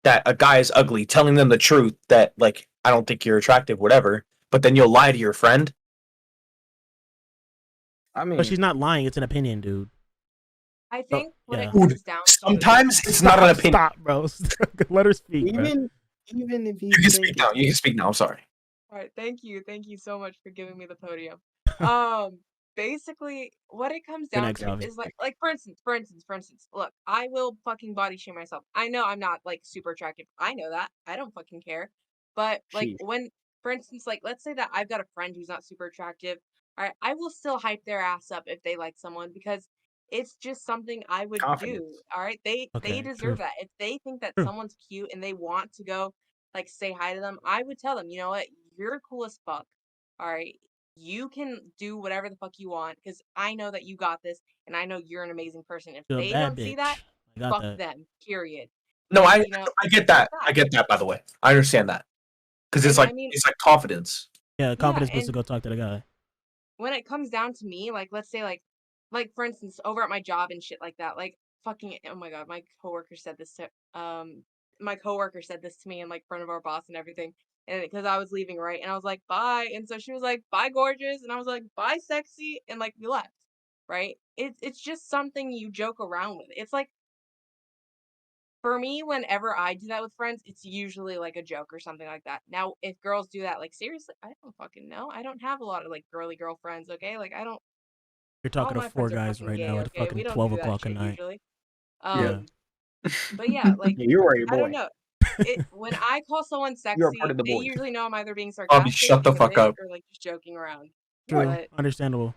that a guy is ugly, telling them the truth that like I don't think you're attractive, whatever. But then you'll lie to your friend. I mean, But she's not lying. It's an opinion, dude. I think what yeah. it comes down to Sometimes it's not an opinion. Stop, bro. Let her speak, bro. even if you You can think speak now. You can speak now. I'm sorry. All right, thank you so much for giving me the podium. Basically, what it comes You're down next, to Javi. is like, for instance, look, I will fucking body shame myself. I know I'm not like super attractive. I know that. I don't fucking care. But like Sheesh. when, for instance, like let's say that I've got a friend who's not super attractive. All right, I will still hype their ass up if they like someone because it's just something I would do. Confidence. All right, they Okay, deserve true. that. If they think that True. someone's cute and they want to go like say hi to them, I would tell them, you know what, you're cool as fuck. All right, you can do whatever the fuck you want because I know that you got this and I know you're an amazing person. If You're a they bad don't see bitch. that, I got fuck that. them. Period. No, I You know, get that. it's I get that. By the way, I understand that because it's And I like mean- it's like confidence. Yeah, confidence supposed to and- go talk to the guy. when it comes down to me, like let's say like for instance, over at my job and shit like that, like fucking oh my god, my coworker said this to me in like front of our boss and everything. And because I was leaving, right? And I was like, bye. And so she was like, bye, gorgeous. And I was like, bye, sexy. And like we left. Right? It's just something you joke around with. It's like for me, whenever I do that with friends, it's usually like a joke or something like that. Now, if girls do that, like seriously, I don't fucking know. I don't have a lot of like girly girlfriends, okay? Like I don't You're talking all to my four friends are guys fucking right gay, now at okay? We fucking don't 12 do that o'clock at shit night. usually. Yeah. But yeah, like Yeah, you're right, I boy. don't know. When I call someone sexy, You're a part of the they boys. usually know I'm either being sarcastic, shut the being a fuck bitch, up. or like just joking around. True. But, Understandable.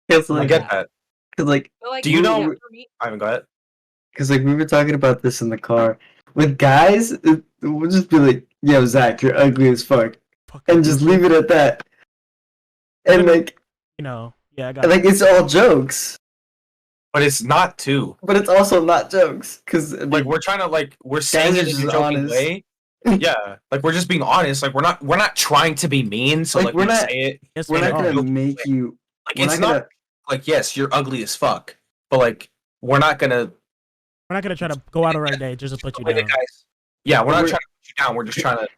It's I like, get that. cause like, but like, Do you know- yeah, for me, I haven't got it. cause like we were talking about this in the car. With guys, we'll just be like, "Yo, Zach, you're ugly as fuck," Fucking and just bullshit. leave it at that. And like, You know, yeah, I got like it's all jokes, But it's not too. but it's also not jokes. Cause Like we're trying to like we're saying Guys are it in a just joking honest. way, Yeah, like we're just being honest. Like we're not trying to be mean. So Like, like we're we not- say it. Yes, We're we not are. gonna make you. Like We're it's not not gonna. like yes, you're ugly as fuck, but like we're not gonna We're not gonna try to go out of our day just to put you like the down. guys. Yeah, we're not We're- trying to put you down. We're just trying to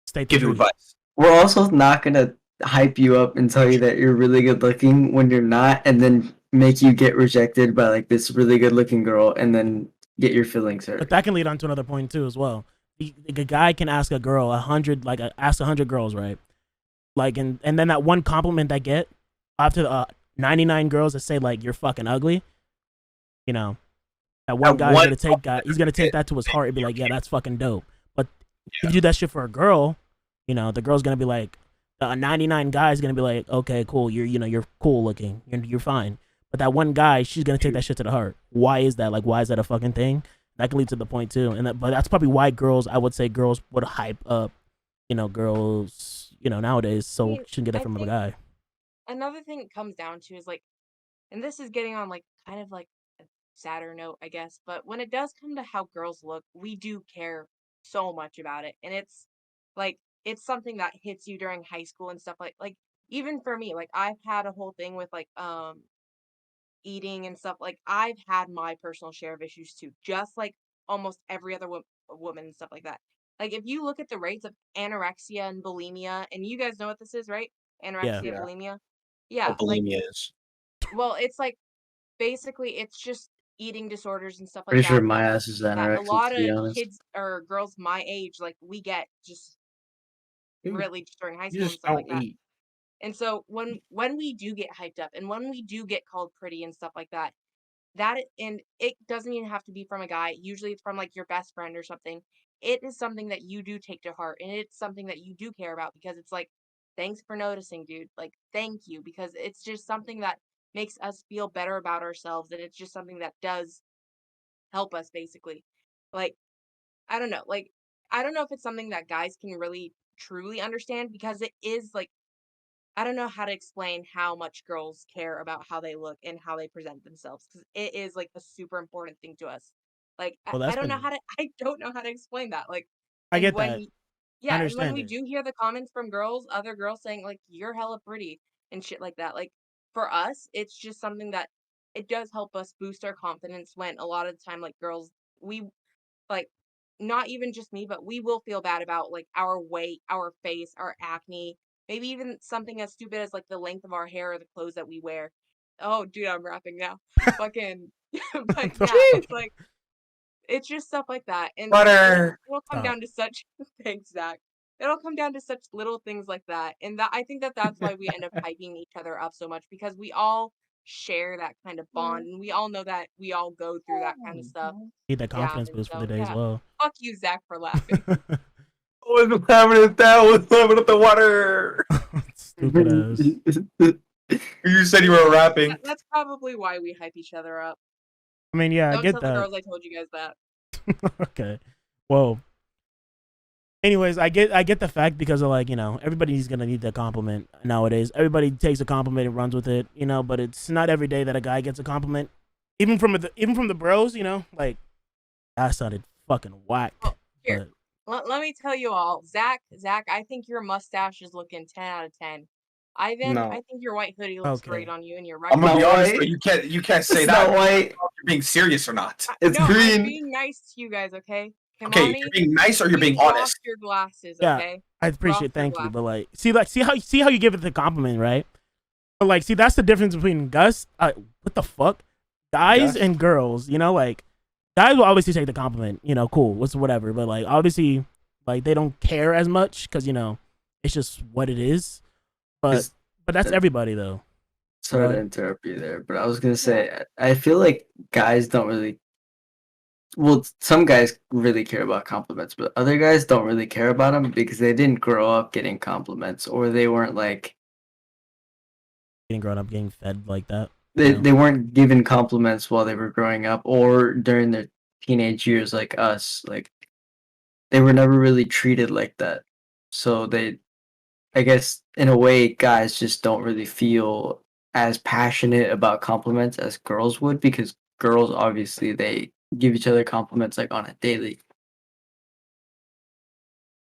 State the give you truth. advice. We're also not gonna hype you up and tell you that you're really good looking when you're not, and then make you get rejected by like this really good looking girl, and then get your feelings But hurt. that can lead on to another point too, as well. A guy can ask a girl 100, like ask 100 girls, right? Like, and then that one compliment they get after 99 girls that say like you're fucking ugly, you know, that one guy's gonna take that. He's gonna take that to his heart and be like, yeah, that's fucking dope. But if you do that shit for a girl, you know, the girl's gonna be like, a 99 guy's gonna be like, okay, cool, you're cool looking, you're fine. But that one guy, she's gonna take that shit to the heart. Why is that? Like, why is that a fucking thing? That can lead to the point too, but that's probably why I would say girls would hype up, you know, girls, you know, nowadays, so she can get it I from a think guy. another thing it comes down to is like, and this is getting on like kind of like a sadder note, I guess, but when it does come to how girls look, we do care so much about it. And it's something that hits you during high school and stuff like even for me, like I've had a whole thing with like eating and stuff. Like I've had my personal share of issues too, just like almost every other woman and stuff like that. Like if you look at the rates of anorexia and bulimia, and you guys know what this is, right? Anorexia, Yeah. bulimia. What Yeah, like bulimia is. well, it's like basically it's just eating disorders and stuff like Pretty sure that my ass is that a anorexic, lot to be of honest. kids or girls my age like we get just Dude, really just during high you school and just stuff like don't that. eat. And so when we do get hyped up and when we do get called pretty and stuff like that, and it doesn't even have to be from a guy. Usually it's from like your best friend or something. It is something that you do take to heart and it's something that you do care about because it's like, thanks for noticing, dude. Like, thank you because it's just something that makes us feel better about ourselves and it's just something that does help us basically. Like, I don't know. Like, I don't know if it's something that guys can really truly understand because it is like I don't know how to explain how much girls care about how they look and how they present themselves because it is like a super important thing to us. Like Well, I that's don't know been, how to I don't know how to explain that. Like I and get when that. I yeah, and when understand we it. do hear the comments from girls, other girls saying like you're hella pretty and shit like that. Like for us, it's just something that it does help us boost our confidence when a lot of the time like girls we like not even just me, but we will feel bad about like our weight, our face, our acne, maybe even something as stupid as like the length of our hair or the clothes that we wear. Oh, dude, I'm rapping now. Fucking, but yeah, it's like it's just stuff like that, and Butter. it'll come Stop. down to such thanks, Zach. It'll come down to such little things like that, and that I think that that's why we end up hyping each other up so much because we all share that kind of bond, and we all know that we all go through that kind of stuff. Need that Yeah, confidence and boost for the so day as yeah. well. Fuck you, Zach, for laughing. What's happening at that? What's happening at the water? Stupid ass. You said you were rapping. That's probably why we hype each other up. I mean, yeah, I Don't get tell the that. girls I told you guys that. Okay. Whoa. Anyways, I get the fact because of like, you know, everybody's gonna need that compliment nowadays. Everybody takes a compliment and runs with it, you know, but it's not every day that a guy gets a compliment. Even from the bros, you know, like that sounded fucking whack. Oh, here. But Let me tell you all. Zach, I think your mustache is looking 10 out of 10. Ivan, No. I think your white hoodie looks Okay. great on you and your I'm gonna right. be Not honest, white. though, you can't say It's that. not white. If you're being serious or not. It's no, green. I'm being nice to you guys, okay? Okay, Kimani, you're being nice or you're being rock honest. your glasses, yeah, okay? I appreciate, Rock your thank you, glasses. but like, see how you give it the compliment, right? But like, see, that's the difference between Gus. What the fuck, guys Gus? and girls. You know, like guys will obviously take the compliment. You know, cool, whatever. But like, obviously, like they don't care as much because you know it's just what it is. But Is- that's everybody though. Sorry to Right. interrupt you there, but I was gonna say I feel like guys don't really. Well, some guys really care about compliments, but other guys don't really care about them because they didn't grow up getting compliments, or they weren't like Getting grown up, getting fed like that. they weren't given compliments while they were growing up or during their teenage years like us. Like they were never really treated like that. So I guess in a way guys just don't really feel as passionate about compliments as girls would because girls obviously they give each other compliments like on a daily.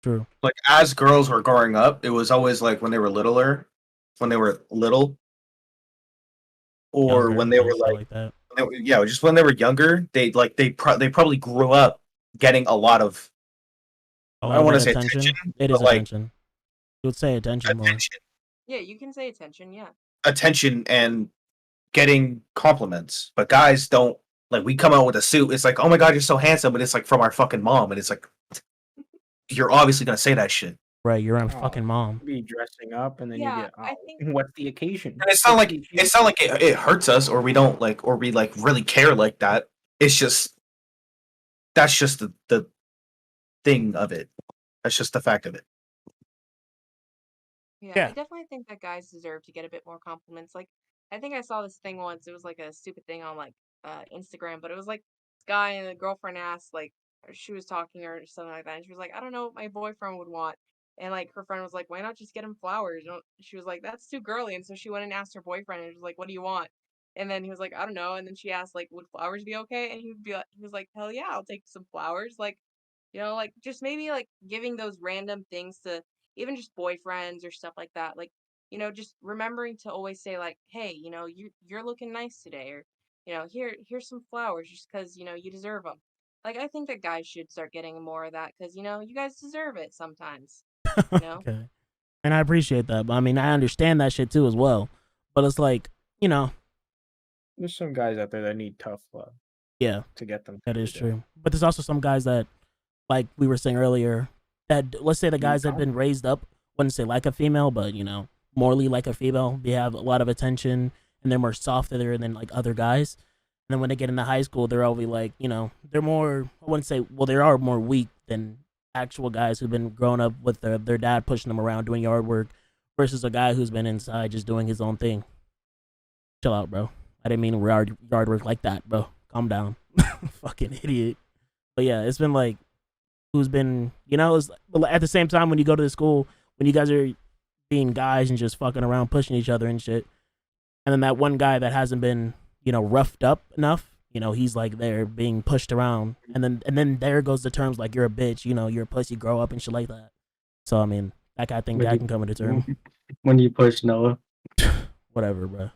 True. Like as girls were growing up, it was always like when they were little, or Younger, when they yeah, were shit like, like that. just when they were younger, they probably grew up getting a lot of, A I lot don't of want that to say attention. attention, It is but like attention. You would say attention more. Yeah, you can say attention. Yeah. attention and getting compliments. But guys don't, like, we come out with a suit. It's like, oh my god, you're so handsome, but it's like from our fucking mom, and it's like you're obviously gonna say that shit. Right, you're a Oh, fucking mom. be dressing up, and then you Yeah, get, I oh, think what's the occasion? And it's not What's like the occasion? it hurts us, or we don't like, or we like really care like that. It's just that's just the thing of it. That's just the fact of it. Yeah, Yeah. I definitely think that guys deserve to get a bit more compliments. Like, I think I saw this thing once. It was like a stupid thing on like Instagram, but it was like this guy and the girlfriend asked like, or she was talking or something like that, and she was like, I don't know what my boyfriend would want, and like her friend was like, why not just get him flowers? You know, she was like, that's too girly, and so she went and asked her boyfriend, and she was like, what do you want? And then he was like, I don't know, and then she asked like, would flowers be okay? And he was like, hell yeah, I'll take some flowers, like. Like just maybe like giving those random things to even just boyfriends or stuff like that. Like, just remembering to always say like, "Hey, you're looking nice today," or here's some flowers just because you deserve them. Like, I think that guys should start getting more of that because you guys deserve it sometimes. You know? Okay. And I appreciate that. But I mean, I understand that shit too as well. But it's like, There's some guys out there that need tough love yeah, to get them. that is true. But there's also some guys that, like we were saying earlier, that let's say the guys that have been raised up, wouldn't say like a female, but morally like a female. They have a lot of attention and they're more softer than like other guys. And then when they get into high school, they're always like, they're more. I wouldn't say. Well, they are more weak than actual guys who've been growing up with their dad pushing them around doing yard work, versus a guy who's been inside just doing his own thing. Chill out, bro. I didn't mean yard work like that, bro. Calm down. Fucking idiot. But yeah, it's been like, who's been, but at the same time, when you go to the school, when you guys are being guys and just fucking around, pushing each other and shit, and then that one guy that hasn't been, roughed up enough, he's like there being pushed around, and then there goes the terms like you're a bitch, you're a pussy, grow up and shit like that. So I mean, that guy think that can come into term. When you push Noah. Whatever, bro.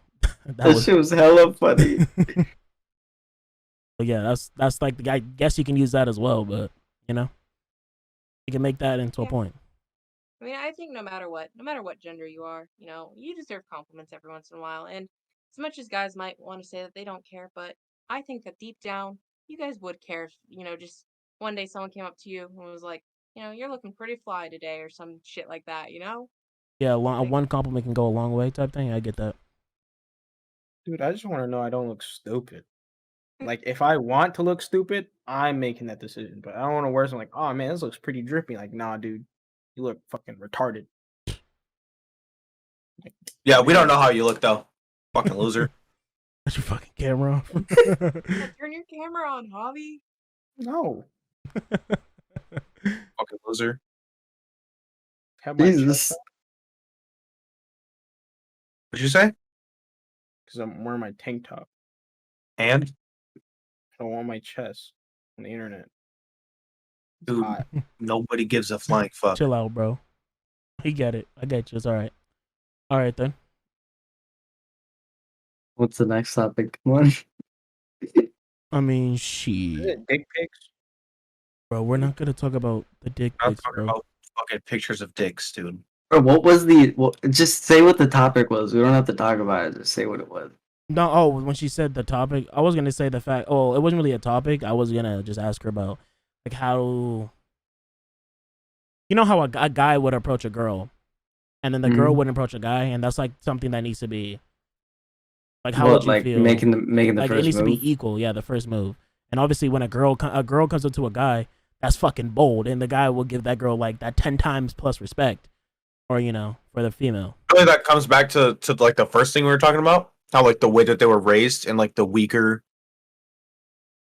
That shit was hella funny. But yeah, that's like the guy. Guess you can use that as well, but you can make that into a point. I mean, I think no matter what gender you are, you deserve compliments every once in a while. And as much as guys might want to say that they don't care, but I think that deep down, you guys would care if, just one day someone came up to you and was like, you're looking pretty fly today or some shit like that, Yeah, Like, one compliment can go a long way type thing. I get that. Dude, I just want to know I don't look stupid. Like, if I want to look stupid, I'm making that decision. But I don't want to wear something like, oh man, this looks pretty drippy. Like, nah, dude, you look fucking retarded. Yeah, we don't know how you look though. Fucking loser. That's your fucking camera off. turn your camera on, Javi. No. Fucking loser. Have my Jesus. chest What'd you say? because I'm wearing my tank top. And I don't want my chest on the internet. It's dude, hot. nobody gives a flying fuck. Chill out, bro. He get it. I get you. It's all right. All right then. What's the next topic? Come on. I mean, Is shit, it dick pics? bro. We're not gonna talk about the dick I'm pics, talking bro. about fucking pictures of dicks, dude. Bro, what was the? Well, just say what the topic was. We don't have to talk about it. Just say what it was. No, oh, when she said the topic, I was gonna say the fact. Oh, it wasn't really a topic. I was gonna just ask her about like how, how a guy would approach a girl, and then the girl would approach a guy, and that's like something that needs to be like, how would you like feel? making the Like it first needs to move? be equal, yeah, the first move. And obviously, when a girl comes up to a guy, that's fucking bold, and the guy will give that girl like that 10 times plus respect, or for the female. Really, that comes back to like the first thing we were talking about. How like the way that they were raised and like the weaker,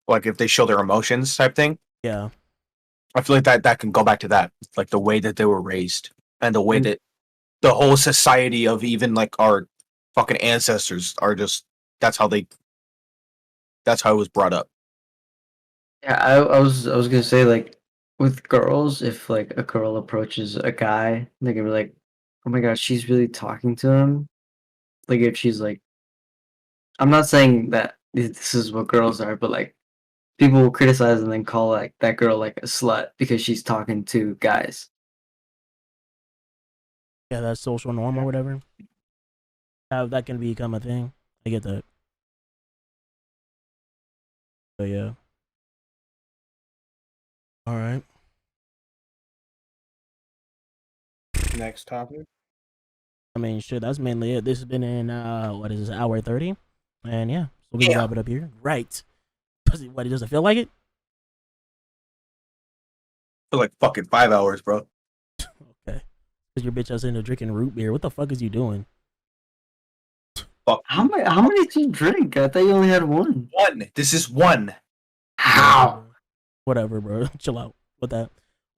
like if they show their emotions type thing. Yeah, I feel like that can go back to that, like the way that they were raised and the way that the whole society of even like our fucking ancestors are just that's how it was brought up. Yeah, I was gonna say like with girls, if like a girl approaches a guy, they're gonna be like, "Oh my gosh, she's really talking to him." Like if she's like, I'm not saying that this is what girls are, but like people will criticize and then call like that girl like a slut because she's talking to guys. Yeah, that's social norm or whatever. How that can become a thing. I get that. But yeah. All right. Next topic. I mean, shit, that's mainly it. This has been in what is this, hour 30? And yeah, so we can wrap it up here. Right. What, it doesn't feel like it? For like fucking 5 hours, bro. Okay. Because your bitch ass in there drinking root beer. What the fuck is you doing? Fuck. How many did you drink? I thought you only had one. One. This is one. How? Whatever, bro. Chill out with that.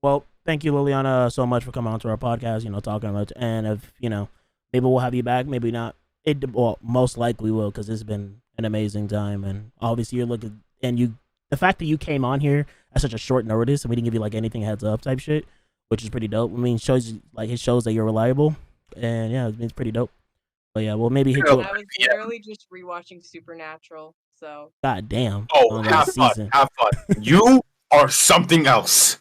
Well, thank you, Liliana, so much for coming on to our podcast, talking about, and if, maybe we'll have you back, maybe not. Well, most likely will, because it's been an amazing time, and obviously you're looking, and the fact that you came on here at such a short notice, and we didn't give you like anything heads up type shit, which is pretty dope. I mean, it shows that you're reliable, and yeah, it's pretty dope. But yeah, we'll maybe hit you up. I was literally just rewatching Supernatural, so. God damn. Oh, have fun. Have fun. You are something else.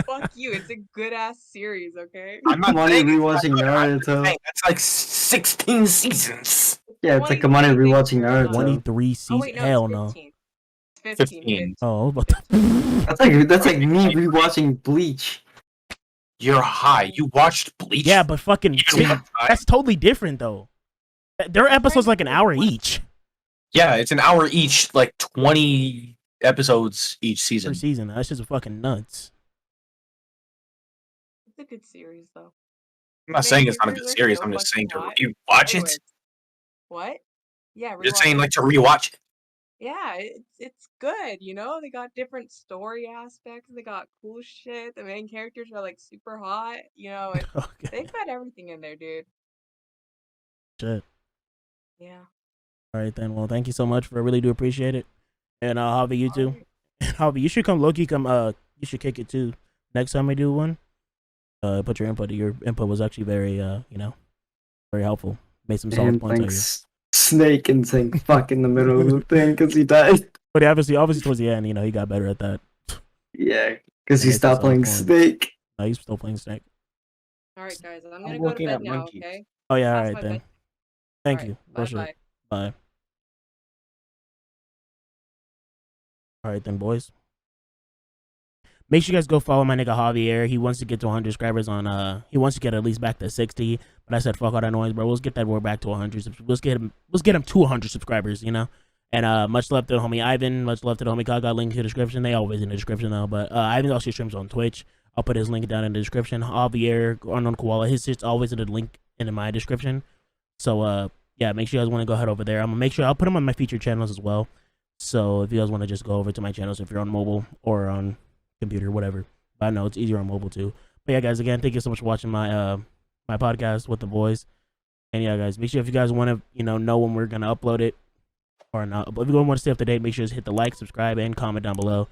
Fuck you. It's a good ass series, okay? I'm not rewatching Naruto. That's like 16 seasons. Yeah, it's like I'm on rewatching Naruto. 23 seasons. Wait, no, hell it's no. 15. It's 15. Oh, what the That's like me rewatching Bleach. You're high. You watched Bleach? Yeah, but fucking that's totally different though. Their episodes like an hour each. Yeah, it's an hour each, like 20 episodes each season. Per season. That's just fucking nuts. It's a good series, though. I'm not saying it's not a good series. I'm just saying to rewatch it. What? Yeah, You're saying like to rewatch it. Yeah, it's good, They got different story aspects. They got cool shit. The main characters are like super hot, Okay. They've got everything in there, dude. Shit. Yeah. All right then. Well, thank you so much. I really do appreciate it. And Javi, you too. Javi, you should come. Loki, come. You should kick it too. Next time we do one. Put your input. Your input was actually very, very helpful. Made some solid points on you. Snake and saying fuck in the middle of the thing because he died. But obviously towards the end, he got better at that. Yeah, because he stopped playing Snake. No, he's still playing Snake. All right, guys, I'm gonna go to bed now. Okay. Oh yeah, all right then. Thank you. Bye. Bye. All right then, boys. Make sure you guys go follow my nigga Javier. He wants to get to 100 subscribers on he wants to get at least back to 60. But I said fuck all that noise, bro. Let's get that boy back to 100. Let's get him to 100 subscribers, And much love to the homie Ivan. Much love to the homie Kyle. Got link in the description. They always in the description though. But Ivan also streams on Twitch. I'll put his link down in the description. Javier, Unknown Koala, his shit's always in the link in my description. So yeah, make sure you guys want to go head over there. I'm gonna make sure I'll put them on my featured channels as well. So if you guys want to just go over to my channels, if you're on mobile or on computer, whatever. But I know it's easier on mobile too. But yeah, guys, again, thank you so much for watching my my podcast with the boys. And yeah, guys, make sure if you guys want to know when we're gonna upload it or not, but if you want to stay up to date, make sure to hit the like, subscribe, and comment down below.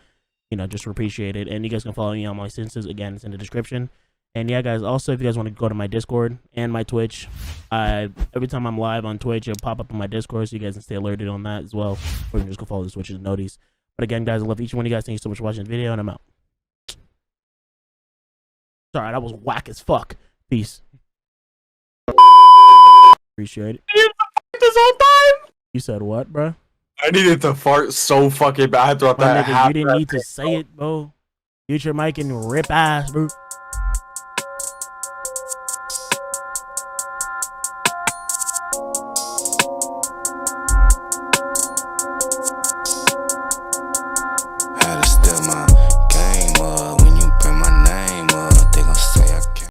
Just appreciate it. And you guys can follow me on my senses. Again, it's in the description. And yeah, guys, also if you guys want to go to my Discord and my Twitch, every time I'm live on Twitch, it'll pop up on my Discord, so you guys can stay alerted on that as well. Or you can just go follow the Twitch's notice. But again, guys, I love each one of you guys. Thank you so much for watching the video, and I'm out. Sorry, that was whack as fuck. Peace. Appreciate it. You this whole time? You said what, bro? I needed to fart so fucking bad throughout My that nigga, half. you didn't need to say it, bro. Use your mic and rip ass, bro.